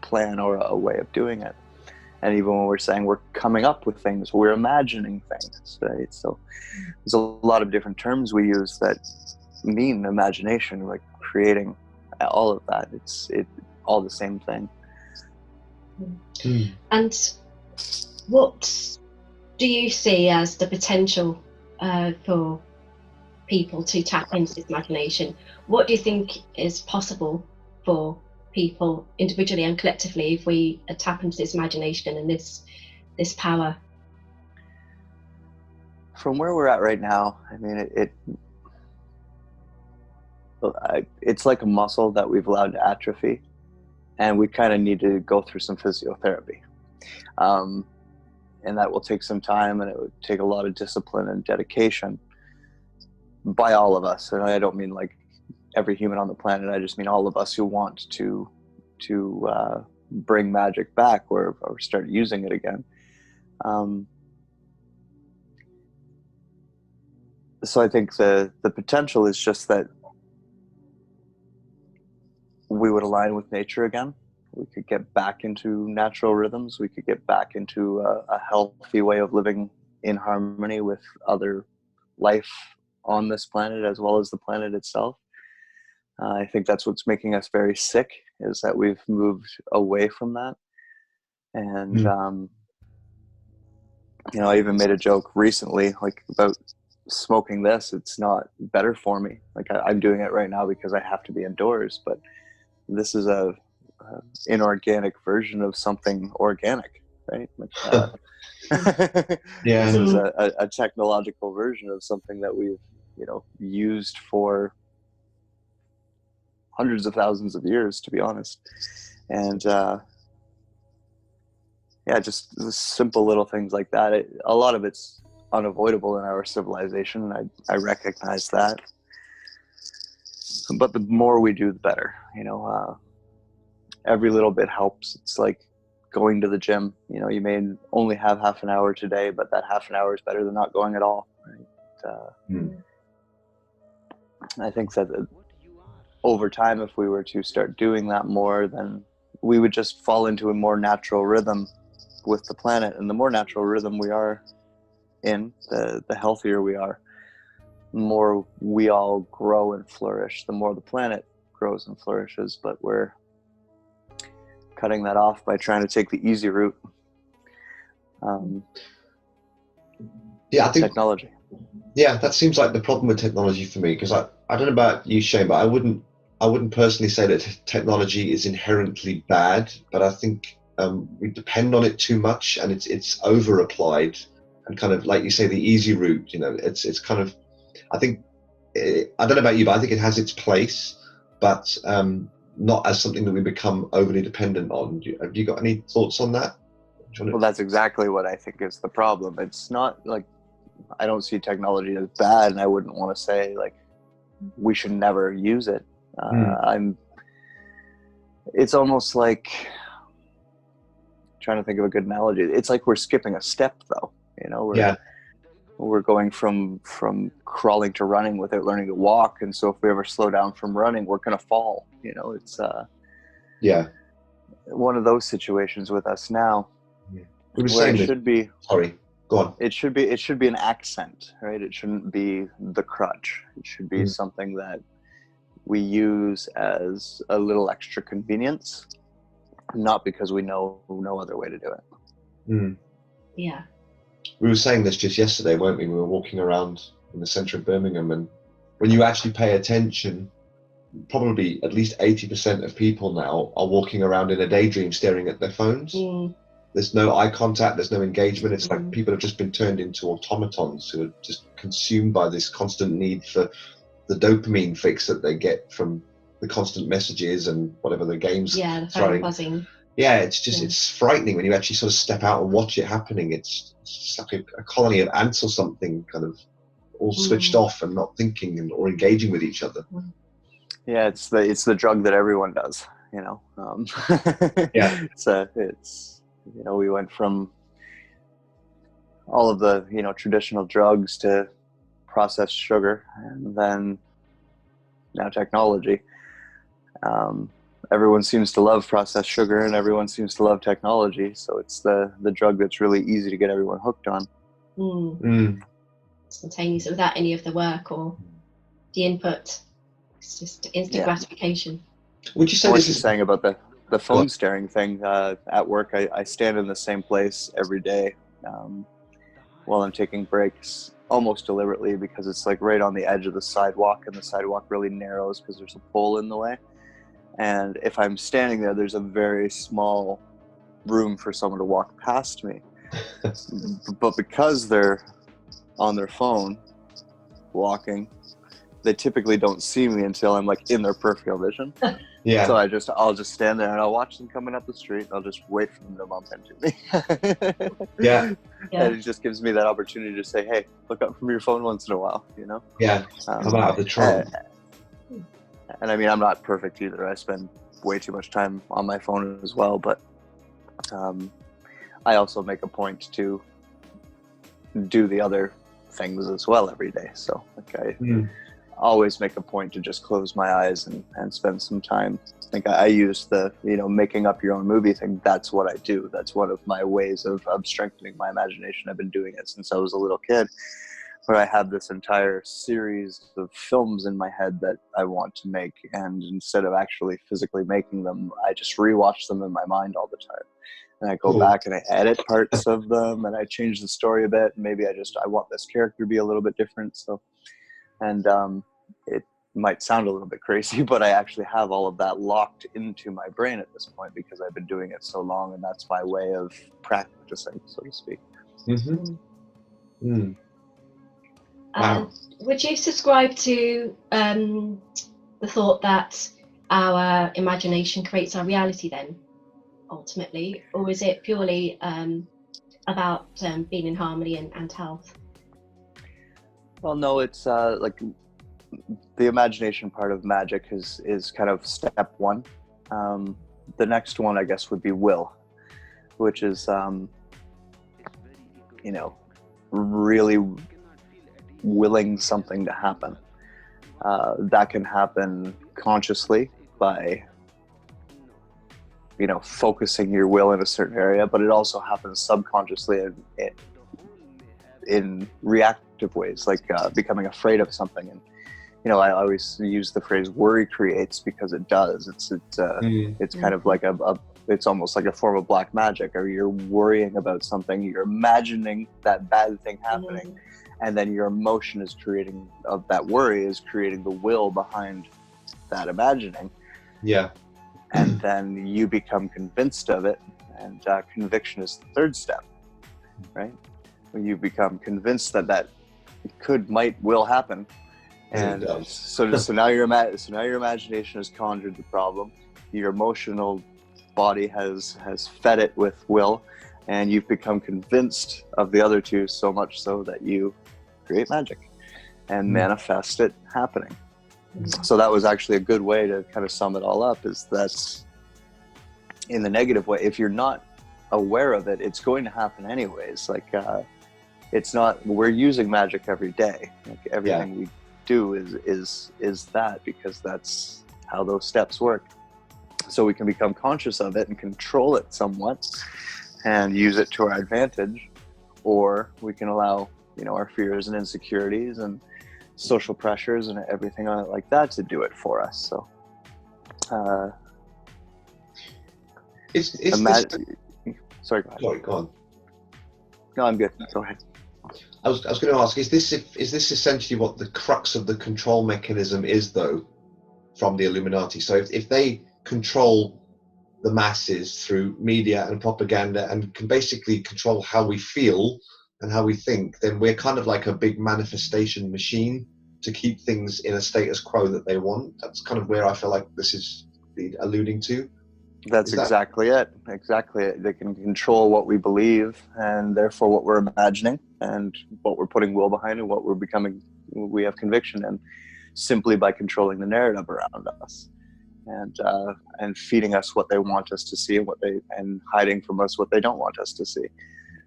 Speaker 3: plan or a way of doing it. And even when we're saying we're coming up with things, we're imagining things, right? So there's a lot of different terms we use that mean imagination, like creating, all of that. It's all the same thing.
Speaker 1: And what do you see as the potential for people to tap into this imagination? What do you think is possible for people individually and collectively if we tap into this imagination and this power?
Speaker 3: From where we're at right now, I mean, it's like a muscle that we've allowed to atrophy, and we kind of need to go through some physiotherapy. And that will take some time, and it would take a lot of discipline and dedication by all of us. And I don't mean like every human on the planet. I just mean all of us who want to bring magic back or start using it again. So I think the potential is just that we would align with nature again. We could get back into natural rhythms. We could get back into a healthy way of living in harmony with other life on this planet as well as the planet itself. I think that's what's making us very sick, is that we've moved away from that. And, I even made a joke recently, like about smoking this, it's not better for me. Like I'm doing it right now because I have to be indoors, but this is a inorganic version of something organic, right? Like,
Speaker 2: Yeah.
Speaker 3: this is a technological version of something that we've, used for hundreds of thousands of years, to be honest. And just the simple little things like that. A lot of it's unavoidable in our civilization. I recognize that. But the more we do, the better. Every little bit helps. It's like going to the gym. You may only have half an hour today, but that half an hour is better than not going at all. Right? I think that over time, if we were to start doing that more, then we would just fall into a more natural rhythm with the planet. And the more natural rhythm we are in, the healthier we are. The more we all grow and flourish, the more the planet grows and flourishes. But we're cutting that off by trying to take the easy route.
Speaker 2: I think
Speaker 3: technology.
Speaker 2: Yeah, that seems like the problem with technology for me, because I don't know about you, Shane, but I wouldn't personally say that technology is inherently bad, but I think we depend on it too much, and it's over applied, and kind of like you say, the easy route. It's kind of, I think, I don't know about you, but I think it has its place, but not as something that we become overly dependent on. Have you got any thoughts on that?
Speaker 3: Well, that's exactly what I think is the problem. It's not like I don't see technology as bad, and I wouldn't want to say like we should never use it. It's almost like, trying to think of a good analogy. It's like we're skipping a step, though. We're going from crawling to running without learning to walk, and so if we ever slow down from running, we're gonna fall. It's one of those situations with us now.
Speaker 2: We were saying
Speaker 3: it should be.
Speaker 2: Sorry, go on.
Speaker 3: It should be an accent, right? It shouldn't be the crutch. It should be something that we use as a little extra convenience, not because we know no other way to do it.
Speaker 1: Yeah.
Speaker 2: We were saying this just yesterday, weren't we? We were walking around in the centre of Birmingham, and when you actually pay attention, probably at least 80% of people now are walking around in a daydream staring at their phones. There's no eye contact, there's no engagement. It's like people have just been turned into automatons who are just consumed by this constant need for the dopamine fix that they get from the constant messages and whatever the games.
Speaker 1: Yeah, the phone buzzing.
Speaker 2: Yeah, it's just, it's frightening when you actually sort of step out and watch it happening. It's just like a colony of ants or something, kind of all switched off and not thinking or engaging with each other.
Speaker 3: Yeah, it's the drug that everyone does,
Speaker 2: Yeah.
Speaker 3: It's we went from all of the, traditional drugs to processed sugar, and then now technology. Everyone seems to love processed sugar, and everyone seems to love technology. So it's the drug that's really easy to get everyone hooked on.
Speaker 1: Spontaneous, without any of the work or the input. It's just instant gratification.
Speaker 2: Would you say
Speaker 3: what
Speaker 2: this
Speaker 3: you're
Speaker 2: is
Speaker 3: saying about the phone staring thing at work? I stand in the same place every day while I'm taking breaks, almost deliberately, because it's like right on the edge of the sidewalk, and the sidewalk really narrows because there's a pole in the way. And if I'm standing there, there's a very small room for someone to walk past me. But because they're on their phone walking, they typically don't see me until I'm like in their peripheral vision.
Speaker 2: Yeah.
Speaker 3: So I'll just stand there and I'll watch them coming up the street. I'll just wait for them to bump into me.
Speaker 2: Yeah.
Speaker 3: And it just gives me that opportunity to say, hey, look up from your phone once in a while,
Speaker 2: Yeah. Come out of the trunk.
Speaker 3: And I mean, I'm not perfect either. I spend way too much time on my phone as well, but I also make a point to do the other things as well every day. So like I always make a point to just close my eyes and spend some time. Like I use the, making up your own movie thing. That's what I do. That's one of my ways of strengthening my imagination. I've been doing it since I was a little kid, where I have this entire series of films in my head that I want to make, and instead of actually physically making them, I just rewatch them in my mind all the time. And I go back and I edit parts of them, and I change the story a bit. Maybe I want this character to be a little bit different. So, and it might sound a little bit crazy, but I actually have all of that locked into my brain at this point because I've been doing it so long, and that's my way of practicing, so to speak.
Speaker 2: Wow.
Speaker 1: Would you subscribe to the thought that our imagination creates our reality then, ultimately, or is it purely about being in harmony and health?
Speaker 3: Well, no, it's like the imagination part of magic is kind of step one. The next one, I guess, would be will, which is really willing something to happen. That can happen consciously by focusing your will in a certain area, but it also happens subconsciously in reactive ways, like becoming afraid of something. And I always use the phrase "worry creates" because it does. It's kind of like it's almost like a form of black magic. Or you're worrying about something, you're imagining that bad thing happening, and then your emotion of that worry is creating the will behind that imagining.
Speaker 2: Yeah.
Speaker 3: And then you become convinced of it, and conviction is the third step, right? When you become convinced that will happen, and so now your imagination has conjured the problem. Your emotional body has fed it with will, and you've become convinced of the other two so much so that you create magic and manifest it happening. So that was actually a good way to kind of sum it all up, is that's in the negative way. If you're not aware of it, it's going to happen anyways. Like we're using magic every day. Like everything we do is that, because that's how those steps work. So we can become conscious of it and control it somewhat and use it to our advantage, or we can allow our fears and insecurities and social pressures and everything like that to do it for us. So sorry,
Speaker 2: go on.
Speaker 3: No, I'm good. Go ahead.
Speaker 2: I was going to ask, is this essentially what the crux of the control mechanism is, though, from the Illuminati? So if they control the masses through media and propaganda and can basically control how we feel and how we think, then we're kind of like a big manifestation machine to keep things in a status quo that they want. That's kind of where I feel like this is alluding to.
Speaker 3: That's exactly it. Exactly it. They can control what we believe, and therefore what we're imagining and what we're putting will behind and what we're becoming, we have conviction in, simply by controlling the narrative around us and feeding us what they want us to see and hiding from us what they don't want us to see.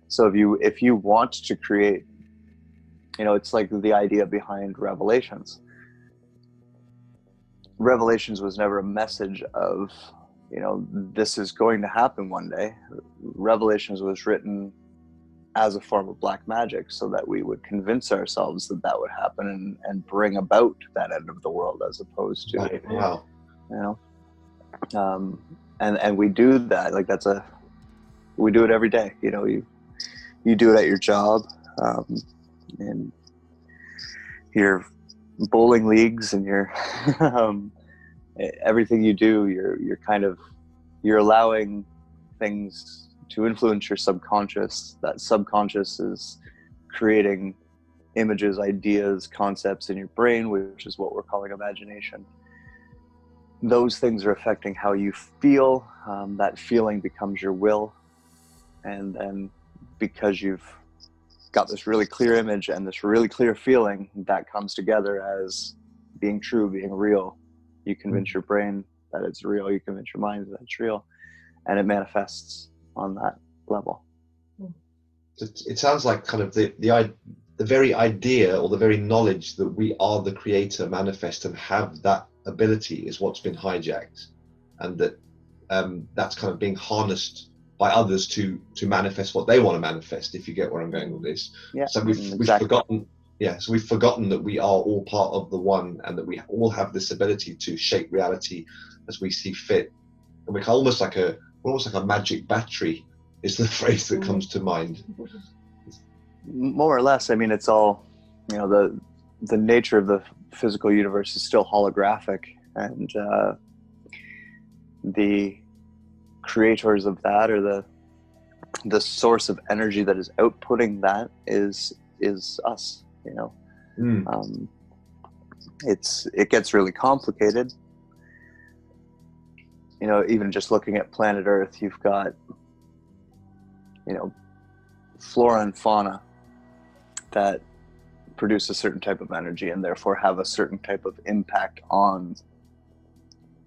Speaker 3: So if you want to create, it's like the idea behind Revelations. Revelations was never a message of, this is going to happen one day. Revelations was written as a form of black magic so that we would convince ourselves that would happen and bring about that end of the world, as opposed to,
Speaker 2: right. Wow.
Speaker 3: And we do that. Like we do it every day. You do it at your job, in your bowling leagues, and your everything you do, you're allowing things to influence your subconscious. That subconscious is creating images, ideas, concepts in your brain, which is what we're calling imagination. Those things are affecting how you feel. That feeling becomes your will, and then because you've got this really clear image and this really clear feeling, that comes together as being true, being real. You convince your brain that it's real, you convince your mind that it's real, and it manifests on that level.
Speaker 2: It sounds like kind of the very idea or the very knowledge that we are the creator, manifest, and have that ability is what's been hijacked, and that that's kind of being harnessed by others to manifest what they want to manifest, if you get where I'm going with this.
Speaker 3: Yeah,
Speaker 2: So we've
Speaker 3: exactly.
Speaker 2: Yeah, so we've forgotten that we are all part of the one, and that we all have this ability to shape reality as we see fit. And we're almost like a magic battery is the phrase that comes to mind.
Speaker 3: More or less. I mean, it's all, the nature of the physical universe is still holographic, and the creators of that, or the source of energy that is outputting that is us. It gets really complicated. Even just looking at planet Earth, you've got flora and fauna that produce a certain type of energy, and therefore have a certain type of impact on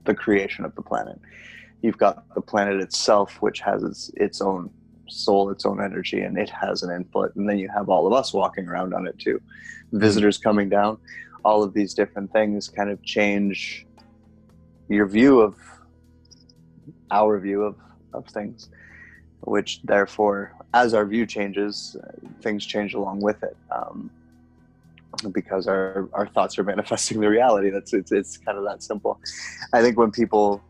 Speaker 3: the creation of the planet. You've got the planet itself, which has its own soul, its own energy, and it has an input. And then you have all of us walking around on it too. Visitors coming down, all of these different things kind of change our view of things, which therefore, as our view changes, things change along with it. Because our thoughts are manifesting the reality. It's kind of that simple. I think when people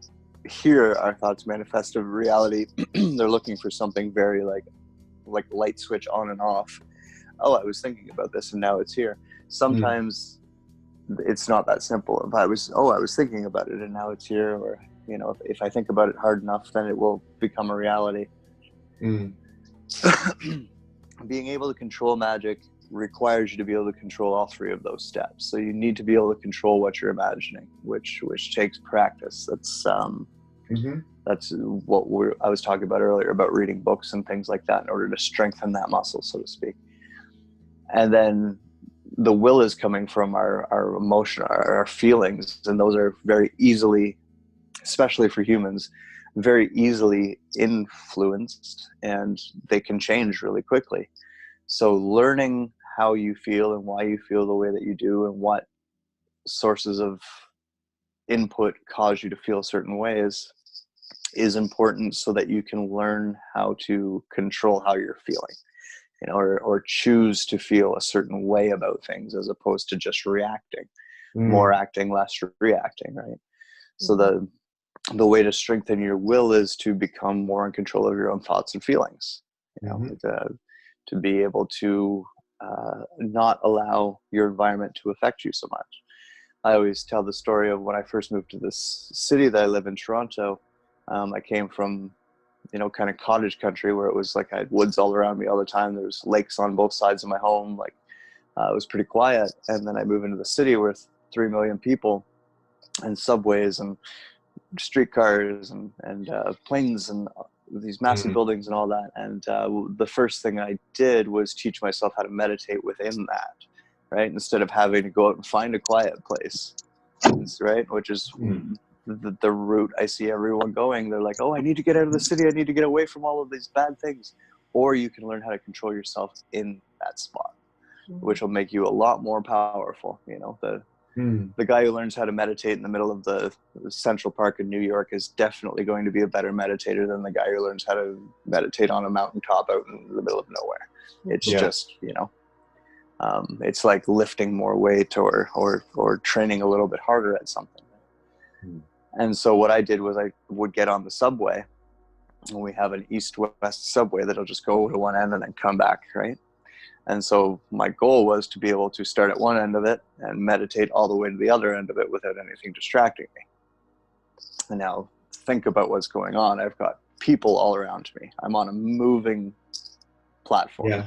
Speaker 3: hear our thoughts manifest a reality, they're looking for something very like light switch on and off. Oh, I was thinking about this and now it's here. Sometimes it's not that simple. If I was thinking about it and now it's here, or if I think about it hard enough, then it will become a reality. Being able to control magic requires you to be able to control all three of those steps. So you need to be able to control what you're imagining, which takes practice. That's what I was talking about earlier, about reading books and things like that in order to strengthen that muscle, so to speak. And then the will is coming from our emotion, our feelings, and those are very easily, especially for humans, very easily influenced, and they can change really quickly. So learning how you feel and why you feel the way that you do, and what sources of input cause you to feel certain ways, is important, so that you can learn how to control how you're feeling, or choose to feel a certain way about things, as opposed to just reacting. More acting, less reacting, right? So the way to strengthen your will is to become more in control of your own thoughts and feelings, to be able to not allow your environment to affect you so much. I always tell the story of when I first moved to this city that I live in, Toronto. I came from, kind of cottage country, where it was like I had woods all around me all the time. There's lakes on both sides of my home. It was pretty quiet. And then I moved into the city with 3 million people, and subways and streetcars and planes and these massive buildings and all that. And the first thing I did was teach myself how to meditate within that, right? Instead of having to go out and find a quiet place, right? Which is the route I see everyone going. They're like, oh, I need to get out of the city. I need to get away from all of these bad things. Or you can learn how to control yourself in that spot, which will make you a lot more powerful. The guy who learns how to meditate in the middle of the Central Park in New York is definitely going to be a better meditator than the guy who learns how to meditate on a mountaintop out in the middle of nowhere. It's just, it's like lifting more weight or training a little bit harder at something. And so what I did was I would get on the subway, and we have an east-west subway that'll just go to one end and then come back, right? And so my goal was to be able to start at one end of it and meditate all the way to the other end of it without anything distracting me. And now think about what's going on. I've got people all around me. I'm on a moving platform. Yeah.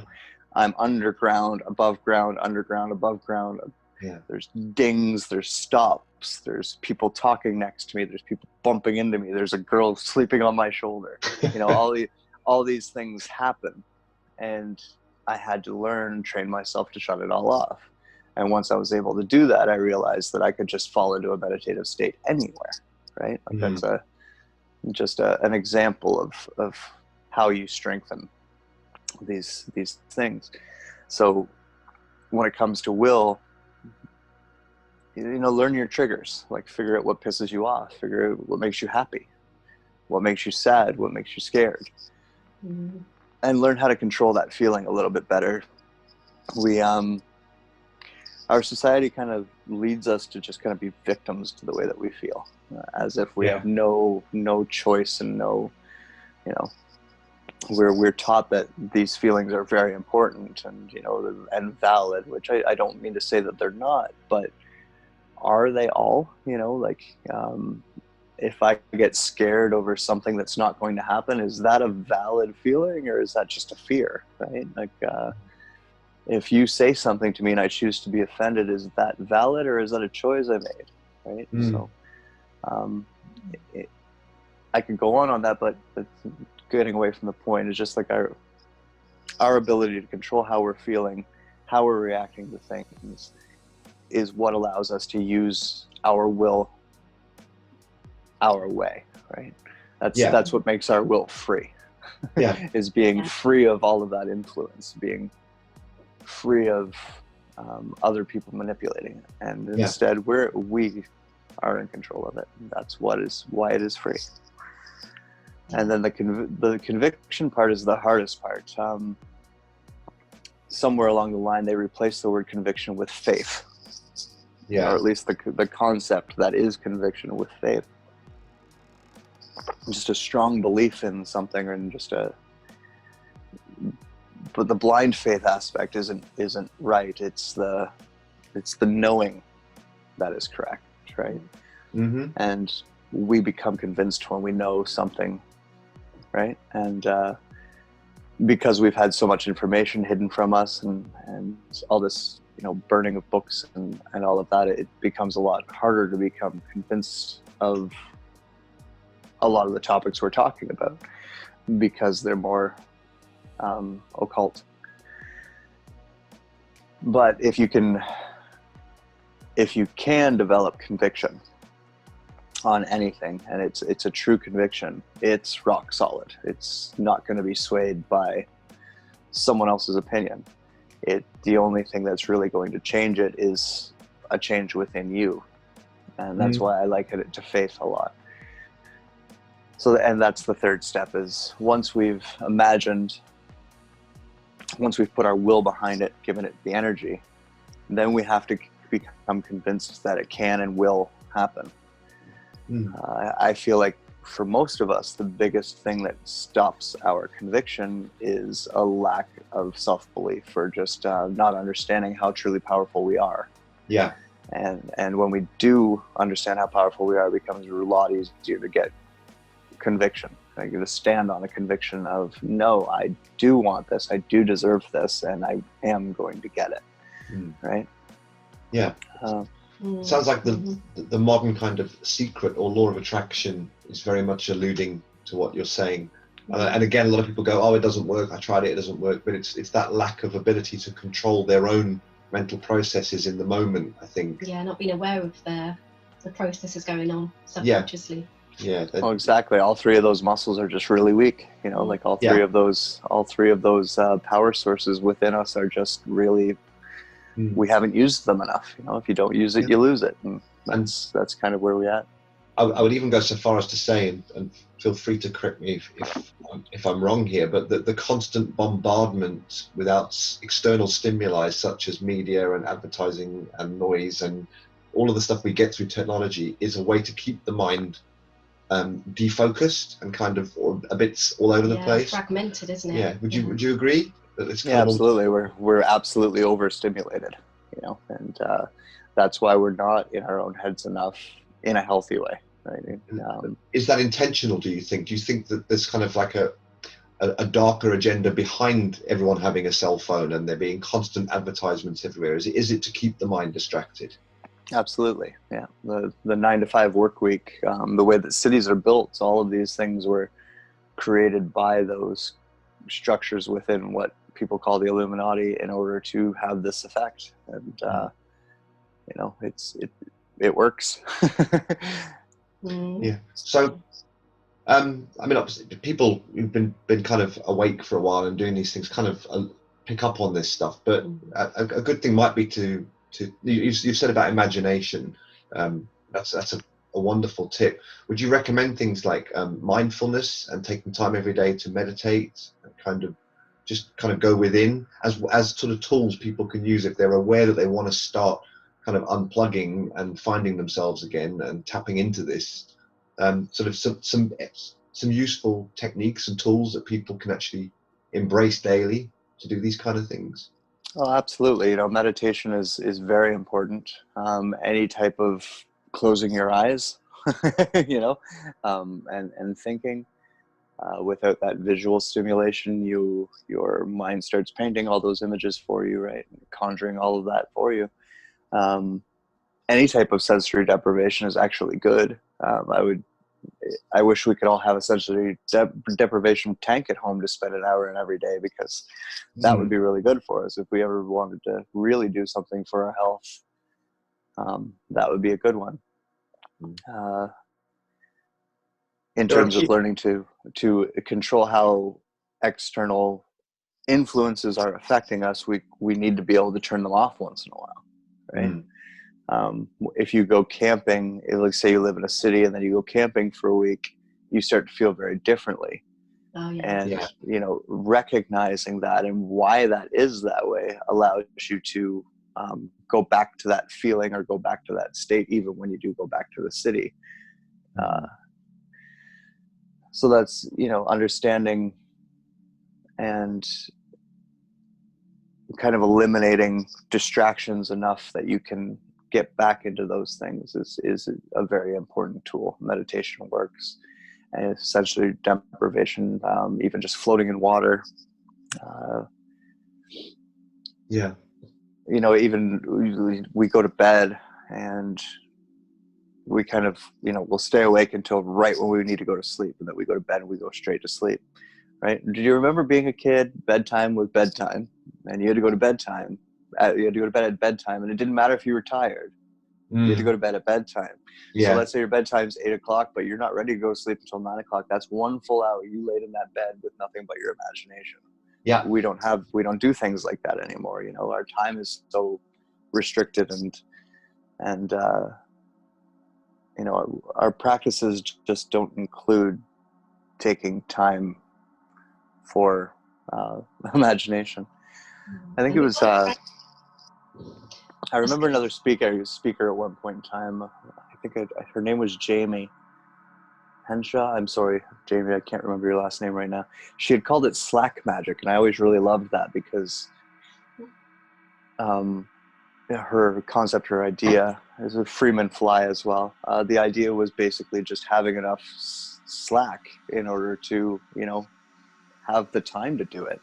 Speaker 3: I'm underground, above ground, underground, above ground. Yeah. There's dings, there's stops, there's people talking next to me, there's people bumping into me, there's a girl sleeping on my shoulder. All these things happen. And I had to learn and train myself to shut it all off. And once I was able to do that, I realized that I could just fall into a meditative state anywhere, right? That's just an example of how you strengthen these things. So when it comes to will, learn your triggers, like figure out what pisses you off, figure out what makes you happy, what makes you sad, what makes you scared. And learn how to control that feeling a little bit better. our society kind of leads us to just kind of be victims to the way that we feel, as if we have no choice and no, you know, we're taught that these feelings are very important and, you know, and valid, which I don't mean to say that they're not, but are they all, you know, like, if I get scared over something that's not going to happen, is that a valid feeling or is that just a fear, right? Like, if you say something to me and I choose to be offended, is that valid or is that a choice I made, right? So I could go on that, but getting away from the point is just like our ability to control how we're feeling, how we're reacting to things is what allows us to use our will our way, right? That's what makes our will free. Is being free of all of that influence, being free of other people manipulating it, and instead we are in control of it. That's why it is free. And then the conviction part is the hardest part. Somewhere along the line, they replaced the word conviction with faith, or at least the concept that is conviction with faith. Just a strong belief in something, and but the blind faith aspect isn't right. It's the knowing that is correct, right? And we become convinced when we know something, right? And because we've had so much information hidden from us and all this, you know, burning of books and all of that, it becomes a lot harder to become convinced of a lot of the topics we're talking about because they're more occult. But if you can develop conviction on anything, and it's a true conviction, it's rock solid. It's not going to be swayed by someone else's opinion. The only thing that's really going to change it is a change within you, and that's why I liken it to faith a lot. So, and that's the third step, is once we've put our will behind it, given it the energy, then we have to become convinced that it can and will happen. I feel like for most of us, the biggest thing that stops our conviction is a lack of self-belief, or just not understanding how truly powerful we are.
Speaker 2: Yeah.
Speaker 3: And when we do understand how powerful we are, it becomes a lot easier to get conviction. I get to stand on a conviction of, no, I do want this, I do deserve this, and I am going to get it. Right? Yeah.
Speaker 2: Sounds like the modern kind of secret or law of attraction is very much alluding to what you're saying. And again, a lot of people go, oh, it doesn't work, I tried it doesn't work. But it's that lack of ability to control their own mental processes in the moment, I think.
Speaker 1: Yeah, not being aware of the processes going on subconsciously.
Speaker 2: Yeah.
Speaker 3: Oh, exactly. All three of those muscles are just really weak. You know, like all three of those power sources within us are just really, we haven't used them enough. You know, if you don't use it, you lose it. And that's kind of where we're at.
Speaker 2: I would even go so far as to say, and feel free to correct me if I'm wrong here, but the constant bombardment without external stimuli such as media and advertising and noise and all of the stuff we get through technology is a way to keep the mind defocused and kind of a bit all over the place.
Speaker 1: Fragmented, isn't it?
Speaker 2: Yeah. Would you agree? That it's
Speaker 3: absolutely. We're absolutely overstimulated, you know, and that's why we're not in our own heads enough in a healthy way. Right?
Speaker 2: Is that intentional? Do you think that there's kind of like a darker agenda behind everyone having a cell phone and there being constant advertisements everywhere? Is it to keep the mind distracted?
Speaker 3: Absolutely. Yeah. The 9-to-5 work week, the way that cities are built, all of these things were created by those structures within what people call the Illuminati in order to have this effect. And, you know, it works.
Speaker 2: Yeah. So, I mean, obviously, people who've been kind of awake for a while and doing these things kind of pick up on this stuff. But a good thing might be to you've said about imagination. That's a wonderful tip. Would you recommend things like mindfulness and taking time every day to meditate and kind of just kind of go within as sort of tools people can use if they're aware that they want to start kind of unplugging and finding themselves again and tapping into this, sort of some useful techniques and tools that people can actually embrace daily to do these kind of things?
Speaker 3: Oh, absolutely. You know, meditation is very important. Any type of closing your eyes, you know, and thinking. Without that visual stimulation, your mind starts painting all those images for you, right? Conjuring all of that for you. Any type of sensory deprivation is actually good. I wish we could all have a sensory deprivation tank at home to spend an hour in every day, because that would be really good for us. If we ever wanted to really do something for our health, that would be a good one. In terms of learning to control how external influences are affecting us, we need to be able to turn them off once in a while, right? If you go camping, let's say you live in a city and then you go camping for a week, you start to feel very differently. And you know, recognizing that and why that is that way allows you to go back to that feeling or go back to that state even when you do go back to the city. So that's, you know, understanding and kind of eliminating distractions enough that you can get back into those things is a very important tool. Meditation works. And essentially deprivation, even just floating in water. You know, even we go to bed and we kind of, you know, we'll stay awake until right when we need to go to sleep, and then we go to bed and we go straight to sleep, right? Do you remember being a kid? Bedtime was bedtime, and you had to go to bedtime. You had to go to bed at bedtime, and it didn't matter if you were tired. You had to go to bed at bedtime. So let's say your bedtime's 8 o'clock, but you're not ready to go to sleep until 9 o'clock. That's 1 full hour you laid in that bed with nothing but your imagination. We don't do things like that anymore. You know, our time is so restricted, and you know, our practices just don't include taking time for imagination. I think it was I remember another speaker at one point in time. I think her name was Jamie Henshaw. I'm sorry, Jamie, I can't remember your last name right now. She had called it Slack magic, and I always really loved that because her concept, her idea, is a Freeman fly as well. The idea was basically just having enough slack in order to, you know, have the time to do it.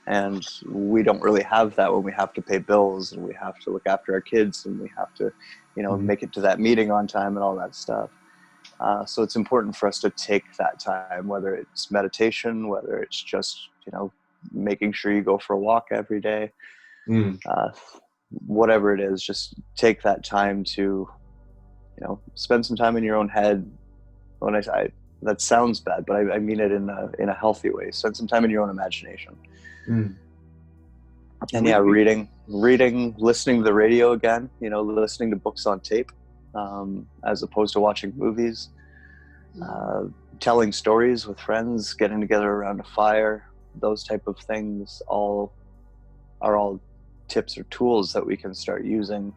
Speaker 3: And we don't really have that when we have to pay bills and we have to look after our kids and we have to, you know, make it to that meeting on time and all that stuff. So it's important for us to take that time, whether it's meditation, whether it's just, you know, making sure you go for a walk every day, whatever it is, just take that time to, you know, spend some time in your own head. When I that sounds bad, but I mean it in a healthy way. Spend some time in your own imagination. And reading, listening to the radio again, you know, listening to books on tape, as opposed to watching movies, telling stories with friends, getting together around a fire, those type of things are all tips or tools that we can start using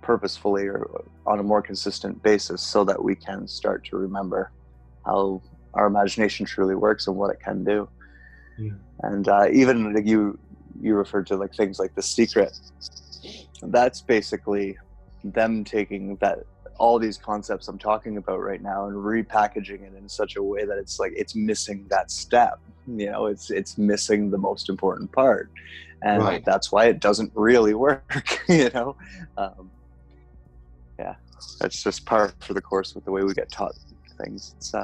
Speaker 3: purposefully or on a more consistent basis so that we can start to remember how our imagination truly works and what it can do. And even like you referred to like things like The Secret. That's basically them taking all these concepts I'm talking about right now and repackaging it in such a way that it's like it's missing that step. You know, it's missing the most important part, and that's why it doesn't really work. You know, that's just par for the course with the way we get taught things. It's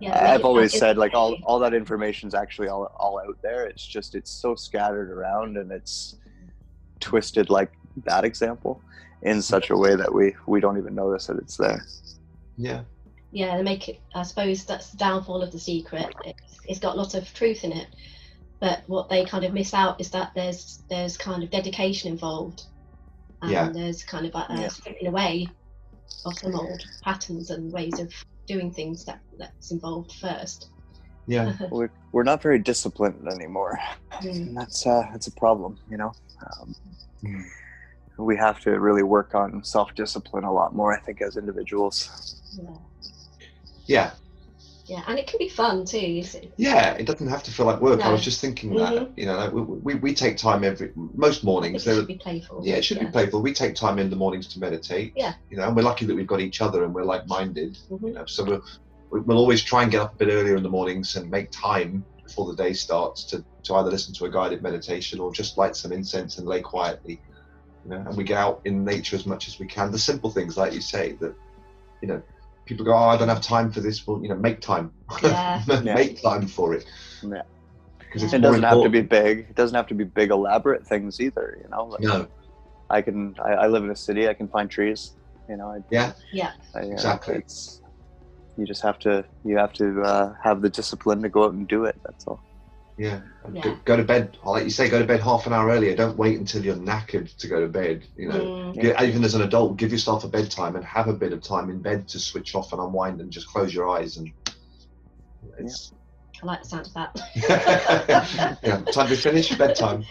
Speaker 3: I've always said like all that information's actually all out there. It's just it's so scattered around and it's twisted like that example in such a way that we don't even notice that it's there.
Speaker 1: They make it, I suppose that's the downfall of The Secret. It's got lots of truth in it, but what they kind of miss out is that there's kind of dedication involved, and there's kind of a stripping away of some old patterns and ways of doing things that's involved first.
Speaker 2: Yeah.
Speaker 3: We're not very disciplined anymore, and that's a problem, you know. We have to really work on self-discipline a lot more, I think, as individuals.
Speaker 2: Yeah.
Speaker 1: Yeah, and it can be fun too, you see.
Speaker 2: Yeah, it doesn't have to feel like work.
Speaker 1: No.
Speaker 2: I was just thinking that, you know, we take time most mornings.
Speaker 1: It should be playful.
Speaker 2: Yeah, it should be playful. We take time in the mornings to meditate.
Speaker 1: Yeah.
Speaker 2: You know, and we're lucky that we've got each other and we're like-minded. You know, so we'll always try and get up a bit earlier in the mornings and make time before the day starts to either listen to a guided meditation or just light some incense and lay quietly. You know, and we get out in nature as much as we can. The simple things, like you say, that, you know, people go, oh, I don't have time for this. Well, you know, make time.
Speaker 1: Yeah.
Speaker 2: Make time for it.
Speaker 3: Yeah.
Speaker 2: Because
Speaker 3: it doesn't have to be big. It doesn't have to be big, elaborate things either. You know. Like,
Speaker 2: no.
Speaker 3: I live in a city. I can find trees. You know.
Speaker 2: Exactly.
Speaker 3: You just have to have the discipline to go out and do it. That's all.
Speaker 2: Yeah. Go to bed. Like you say, go to bed half an hour earlier. Don't wait until you're knackered to go to bed. You know, even as an adult, give yourself a bedtime and have a bit of time in bed to switch off and unwind and just close your eyes. And it's.
Speaker 1: I like the sound of that.
Speaker 2: Yeah, time to finish bedtime.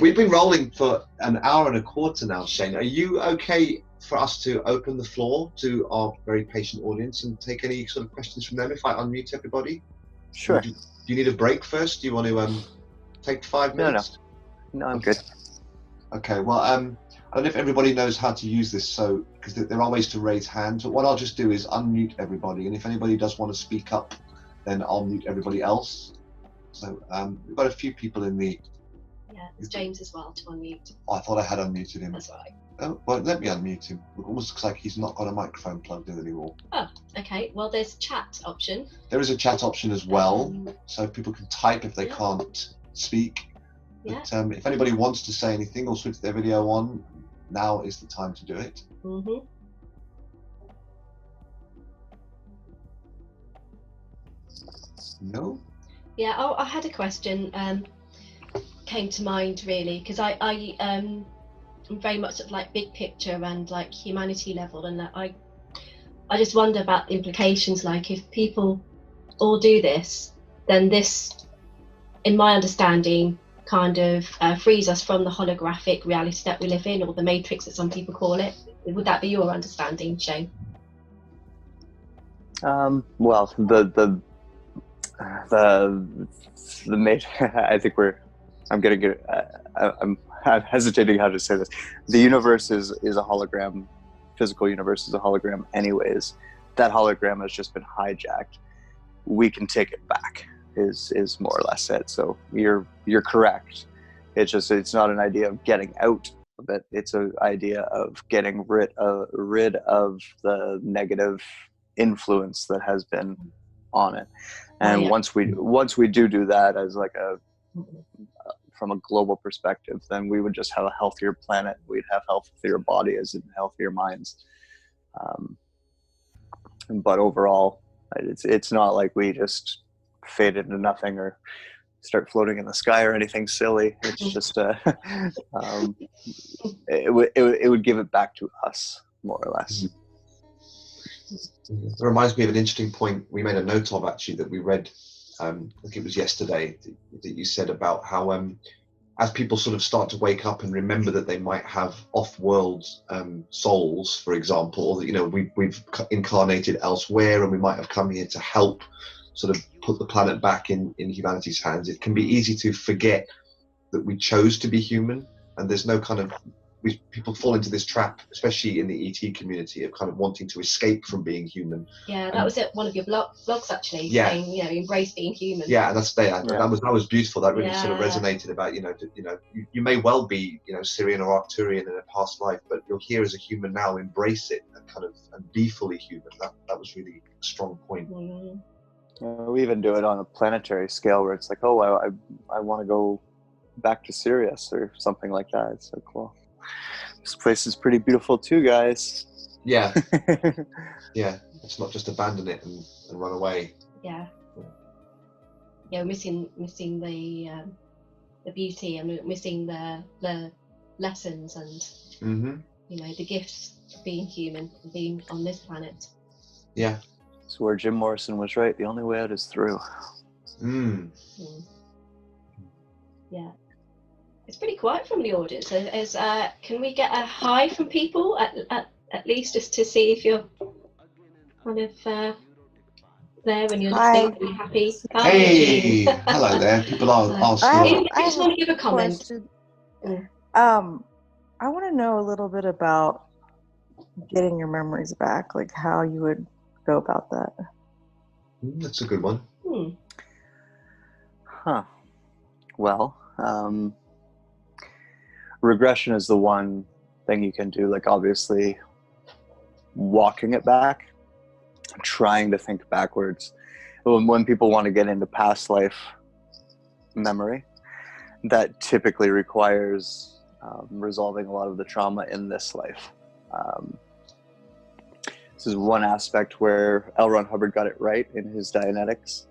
Speaker 2: We've been rolling for an hour and a quarter now, Shane. Are you okay for us to open the floor to our very patient audience and take any sort of questions from them if I unmute everybody?
Speaker 3: Sure.
Speaker 2: Do you need a break first? Do you want to take 5 minutes?
Speaker 3: No, I'm good.
Speaker 2: Okay, well, I don't know if everybody knows how to use this, so because there are ways to raise hands, but what I'll just do is unmute everybody, and if anybody does want to speak up, then I'll mute everybody else. So we've got a few people in the...
Speaker 1: Yeah, it's James as well to unmute.
Speaker 2: Oh, I thought I had unmuted him.
Speaker 1: That's right.
Speaker 2: Oh, well, let me unmute him. It almost looks like he's not got a microphone plugged in anymore.
Speaker 1: Oh, okay. Well, there's a chat option.
Speaker 2: There is a chat option as well, so people can type if they can't speak.
Speaker 1: Yeah.
Speaker 2: But if anybody wants to say anything or switch their video on, now is the time to do it. No?
Speaker 1: Yeah, I had a question came to mind really, because I'm very much at like big picture and like humanity level, and I just wonder about implications. Like if people all do this, then this, in my understanding, kind of frees us from the holographic reality that we live in, or the matrix that some people call it. Would that be your understanding, Shane?
Speaker 3: Well, the I think I'm hesitating how to say this. The universe is a hologram. Physical universe is a hologram anyways. That hologram has just been hijacked. We can take it back is more or less it. So you're correct. It's not an idea of getting out of it. It's an idea of getting rid of the negative influence that has been on it. And once we do that as like from a global perspective, then we would just have a healthier planet. We'd have healthier bodies and healthier minds. But overall, it's not like we just fade into nothing or start floating in the sky or anything silly. It's just it would give it back to us, more or less.
Speaker 2: It reminds me of an interesting point we made a note of, actually, that we read, I think it was yesterday, that you said about how as people sort of start to wake up and remember that they might have off-world souls, for example, or that, you know, we've incarnated elsewhere and we might have come here to help sort of put the planet back in humanity's hands, it can be easy to forget that we chose to be human, and there's no kind of... people fall into this trap, especially in the ET community, of kind of wanting to escape from being human.
Speaker 1: Yeah, that was it. One of your blogs actually, saying, you know, embrace being human.
Speaker 2: Yeah, and that was beautiful. That really sort of resonated about, you may well be, Syrian or Arcturian in a past life, but you're here as a human now. Embrace it and be fully human. That was really a strong point.
Speaker 3: We even do it on a planetary scale where it's like, oh, I want to go back to Sirius or something like that. It's like, well, this place is pretty beautiful too, guys.
Speaker 2: Yeah. Yeah. Let's not just abandon it and run away.
Speaker 1: Yeah. Yeah, we're missing the beauty, and we're missing the lessons and the gifts of being human and being on this planet.
Speaker 2: Yeah.
Speaker 3: So where Jim Morrison was right, the only way out is through.
Speaker 1: Yeah. It's pretty quiet from the audience. Can we get a hi from people at least, just to see if you're kind of there when you're listening and happy?
Speaker 2: Hey, hello there. People are asking.
Speaker 1: I just want to give a comment.
Speaker 4: I want to know a little bit about getting your memories back, like how you would go about that.
Speaker 2: That's a good one.
Speaker 3: Well, regression is the one thing you can do. Like, obviously, walking it back, trying to think backwards. When people want to get into past life memory, that typically requires resolving a lot of the trauma in this life. This is one aspect where L. Ron Hubbard got it right in his Dianetics.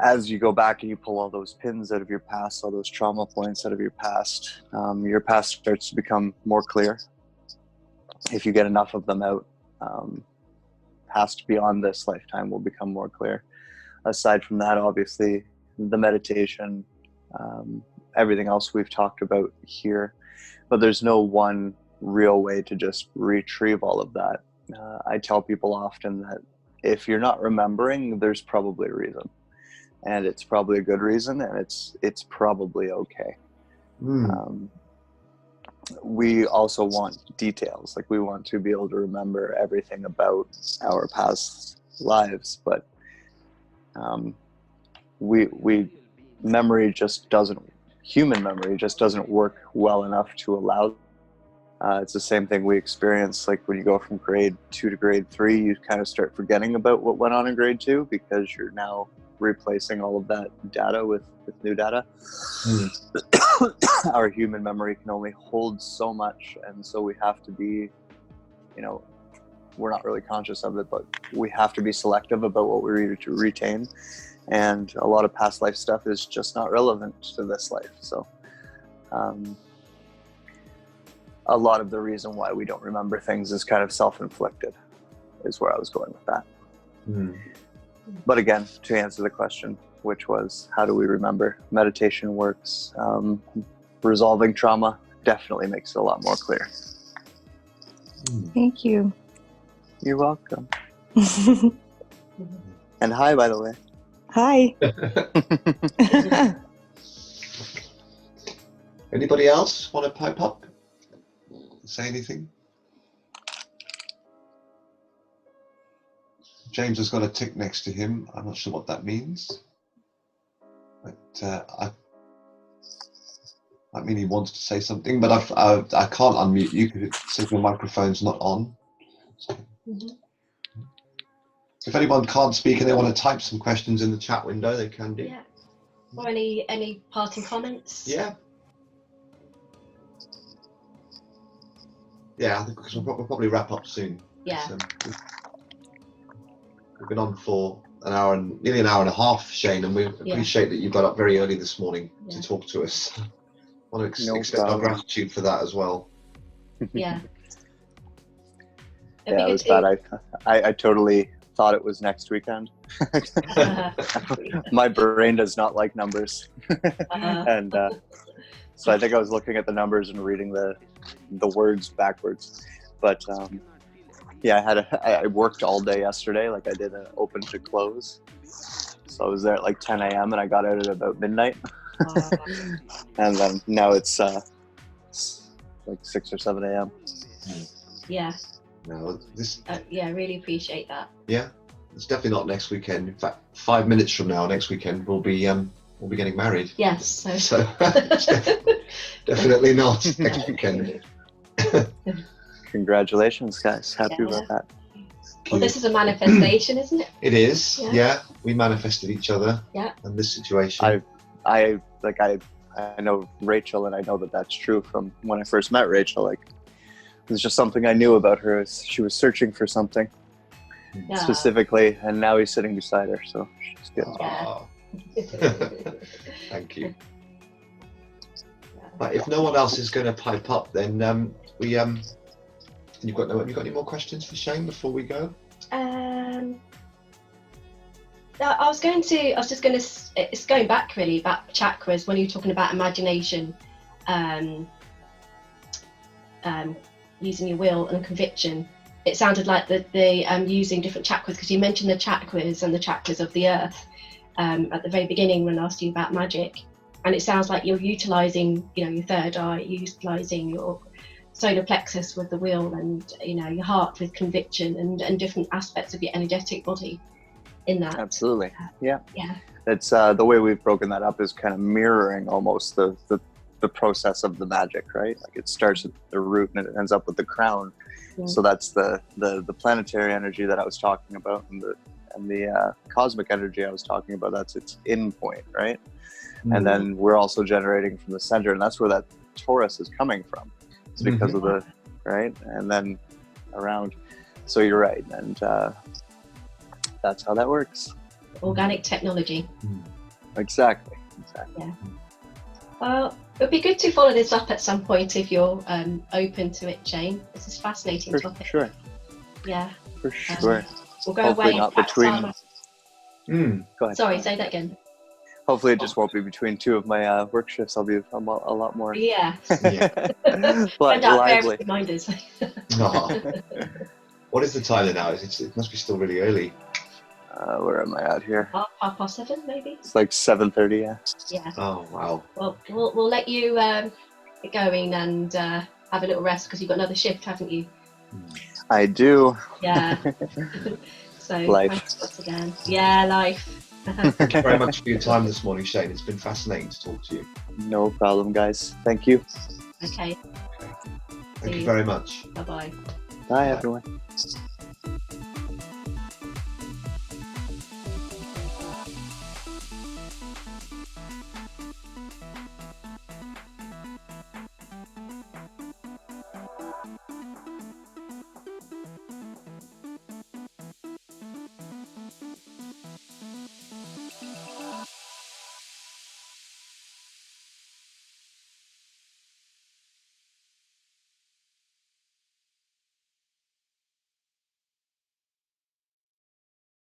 Speaker 3: As you go back and you pull all those pins out of your past, all those trauma points out of your past starts to become more clear. If you get enough of them out, past beyond this lifetime will become more clear. Aside from that, obviously, the meditation, everything else we've talked about here, but there's no one real way to just retrieve all of that. I tell people often that if you're not remembering, there's probably a reason. And it's probably a good reason, and it's probably okay. We also want details. Like, we want to be able to remember everything about our past lives, but human memory just doesn't work well enough to allow. It's the same thing we experience, like when you go from grade 2 to grade 3, you kind of start forgetting about what went on in grade 2 because you're now replacing all of that data with new data. Our human memory can only hold so much, and so we have to be, we're not really conscious of it, but we have to be selective about what we retain. And a lot of past life stuff is just not relevant to this life. So a lot of the reason why we don't remember things is kind of self-inflicted, is where I was going with that. But again, to answer the question, which was, how do we remember? Meditation works. Resolving trauma definitely makes it a lot more clear.
Speaker 4: Thank you.
Speaker 3: You're welcome. And hi, by the way.
Speaker 4: Hi.
Speaker 2: Anybody else want to pipe up? Say anything? James has got a tick next to him. I'm not sure what that means. But I mean, he wants to say something, but I can't unmute you because it says your microphone's not on. So, if anyone can't speak and they want to type some questions in the chat window, they can do.
Speaker 1: Yeah. Or any parting comments?
Speaker 2: Yeah. Yeah, I think because we'll probably wrap up soon.
Speaker 1: Yeah.
Speaker 2: We've been on for nearly an hour and a half, Shane, and we appreciate that you got up very early this morning to talk to us. I want to extend our gratitude for that as well.
Speaker 1: Yeah.
Speaker 3: Yeah, it was bad. I totally thought it was next weekend. My brain does not like numbers. And so I think I was looking at the numbers and reading the words backwards. But yeah, I worked all day yesterday. Like, I did an open to close. So I was there at like 10 a.m. and I got out at about midnight. And then now it's like 6 or 7 a.m.
Speaker 1: Yeah.
Speaker 2: No,
Speaker 1: yeah, I really appreciate that.
Speaker 2: Yeah, it's definitely not next weekend. In fact, 5 minutes from now, next weekend, we'll be getting married.
Speaker 1: Yes.
Speaker 2: So definitely not next weekend.
Speaker 3: Congratulations, guys. Happy about that.
Speaker 1: Well, this is a manifestation, isn't it?
Speaker 2: It is. Yeah. We manifested each other.
Speaker 1: Yeah.
Speaker 2: And this situation.
Speaker 3: I know Rachel, and I know that that's true from when I first met Rachel. Like, it's just something I knew about her. She was searching for something specifically, and now he's sitting beside her, so she's good.
Speaker 2: Oh. Thank you. But if no one else is going to pipe up, then have you got any more questions for Shane before we go?
Speaker 1: I was just going to, it's going back really about chakras when you're talking about imagination, using your will and conviction. It sounded like the using different chakras, because you mentioned the chakras and the chakras of the earth at the very beginning when I asked you about magic. And it sounds like you're utilizing, your third eye, utilizing your solar plexus with the will, and your heart with conviction, and different aspects of your energetic body in that.
Speaker 3: Absolutely. Yeah.
Speaker 1: Yeah.
Speaker 3: It's the way we've broken that up is kind of mirroring almost the process of the magic, right? Like it starts at the root and it ends up with the crown. So that's the planetary energy that I was talking about, and the cosmic energy I was talking about. That's its in point, right? And then we're also generating from the center, and that's where that Taurus is coming from. It's because of the right, and then around. So you're right, and that's how that works.
Speaker 1: Organic technology.
Speaker 3: Exactly.
Speaker 1: Yeah. Well, it would be good to follow this up at some point if you're open to it, Shane. This is a fascinating topic.
Speaker 3: Sure.
Speaker 1: Yeah.
Speaker 3: For sure.
Speaker 1: We'll go
Speaker 3: Hopefully
Speaker 1: away
Speaker 3: not
Speaker 1: and
Speaker 3: between. Go ahead.
Speaker 1: Sorry, say that again.
Speaker 3: Hopefully it just won't be between two of my work shifts. I'll be a lot more.
Speaker 1: Yeah.
Speaker 3: But lively.
Speaker 1: Reminders.
Speaker 2: What is the time now? It must be still really early.
Speaker 3: Where am I at here?
Speaker 1: 7:30, maybe.
Speaker 3: It's like 7:30. Yeah.
Speaker 1: Yeah.
Speaker 2: Oh wow.
Speaker 1: Well, we'll let you get going and have a little rest, because you've got another shift, haven't you?
Speaker 3: I do.
Speaker 1: Yeah. So
Speaker 3: Life.
Speaker 1: thanks once again. Yeah, life.
Speaker 2: Thank you very much for your time this morning, Shane. It's been fascinating to talk to you.
Speaker 3: No problem, guys. Thank you.
Speaker 1: Okay.
Speaker 2: Thank you very much.
Speaker 1: Bye-bye.
Speaker 3: Bye, everyone.